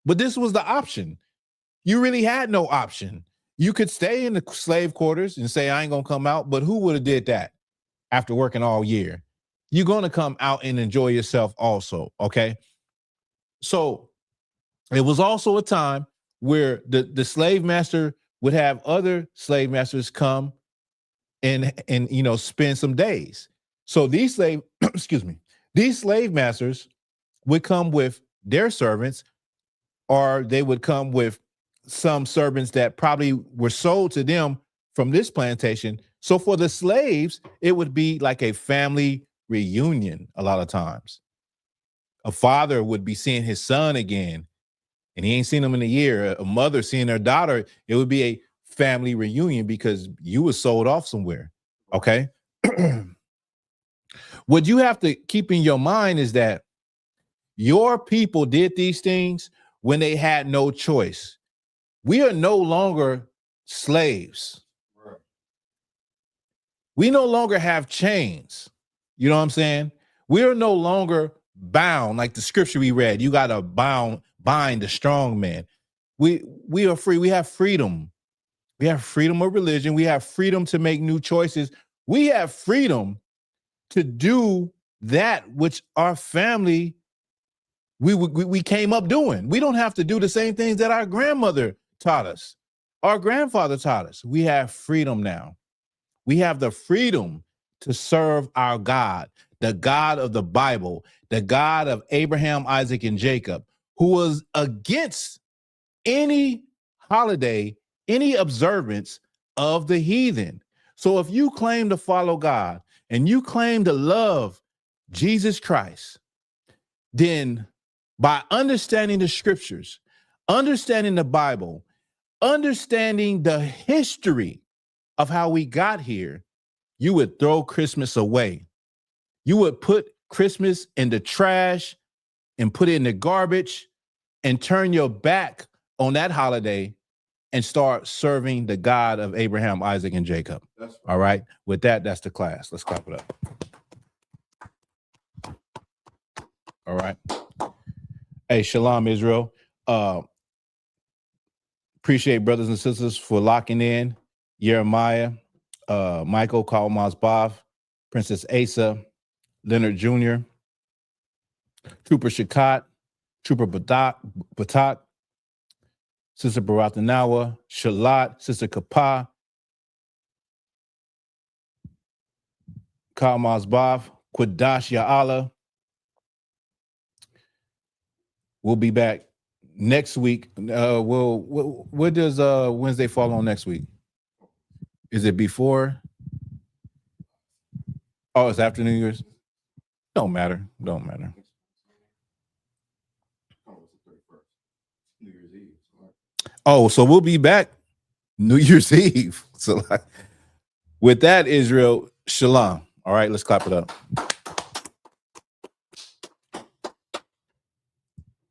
But this was the option. You really had no option. You could stay in the slave quarters and say, I ain't gonna come out, but who would have did that after working all year? You're gonna come out and enjoy yourself also, okay? So it was also a time where the slave master would have other slave masters come and you know, spend some days. So these slave masters would come with their servants, or they would come with some servants that probably were sold to them from this plantation. So for the slaves, it would be like a family reunion a lot of times. A father would be seeing his son again. and he ain't seen them in a year. A mother seeing her daughter, it would be a family reunion because you was sold off somewhere. Okay. What you have to keep in your mind is that your people did these things when they had no choice. We are no longer slaves. We no longer have chains. You know what I'm saying? We are no longer bound like the scripture we read. You got to bind the strong man. We are free. We have freedom. We have freedom of religion. We have freedom to make new choices. We have freedom to do that which our family we came up doing. We don't have to do the same things that our grandmother taught us, our grandfather taught us. We have freedom now. We have the freedom to serve our God, the God of the Bible, the God of Abraham, Isaac, and Jacob, who was against any holiday, any observance of the heathen. So if you claim to follow God and you claim to love Jesus Christ, then by understanding the scriptures, understanding the Bible, understanding the history of how we got here, you would throw Christmas away. You would put Christmas in the trash and put it in the garbage and turn your back on that holiday and start serving the God of Abraham, Isaac, and Jacob. All right. With that, that's the class. Let's clap it up. All right. Hey, shalom, Israel. Appreciate brothers and sisters for locking in. Jeremiah, Michael, Karl Masbav, Princess Asa, Leonard Jr., Trooper Shakat, Trooper Batak, Sister Baratanawa, Shalat, Sister Kapa, Karl Masbav, Quadash Ya'ala. We'll be back next week. What does Wednesday fall on next week? Is it before? Oh, it's after New Year's? Don't matter. Oh, so we'll be back New Year's Eve. So with that, Israel, shalom. All right, let's clap it up.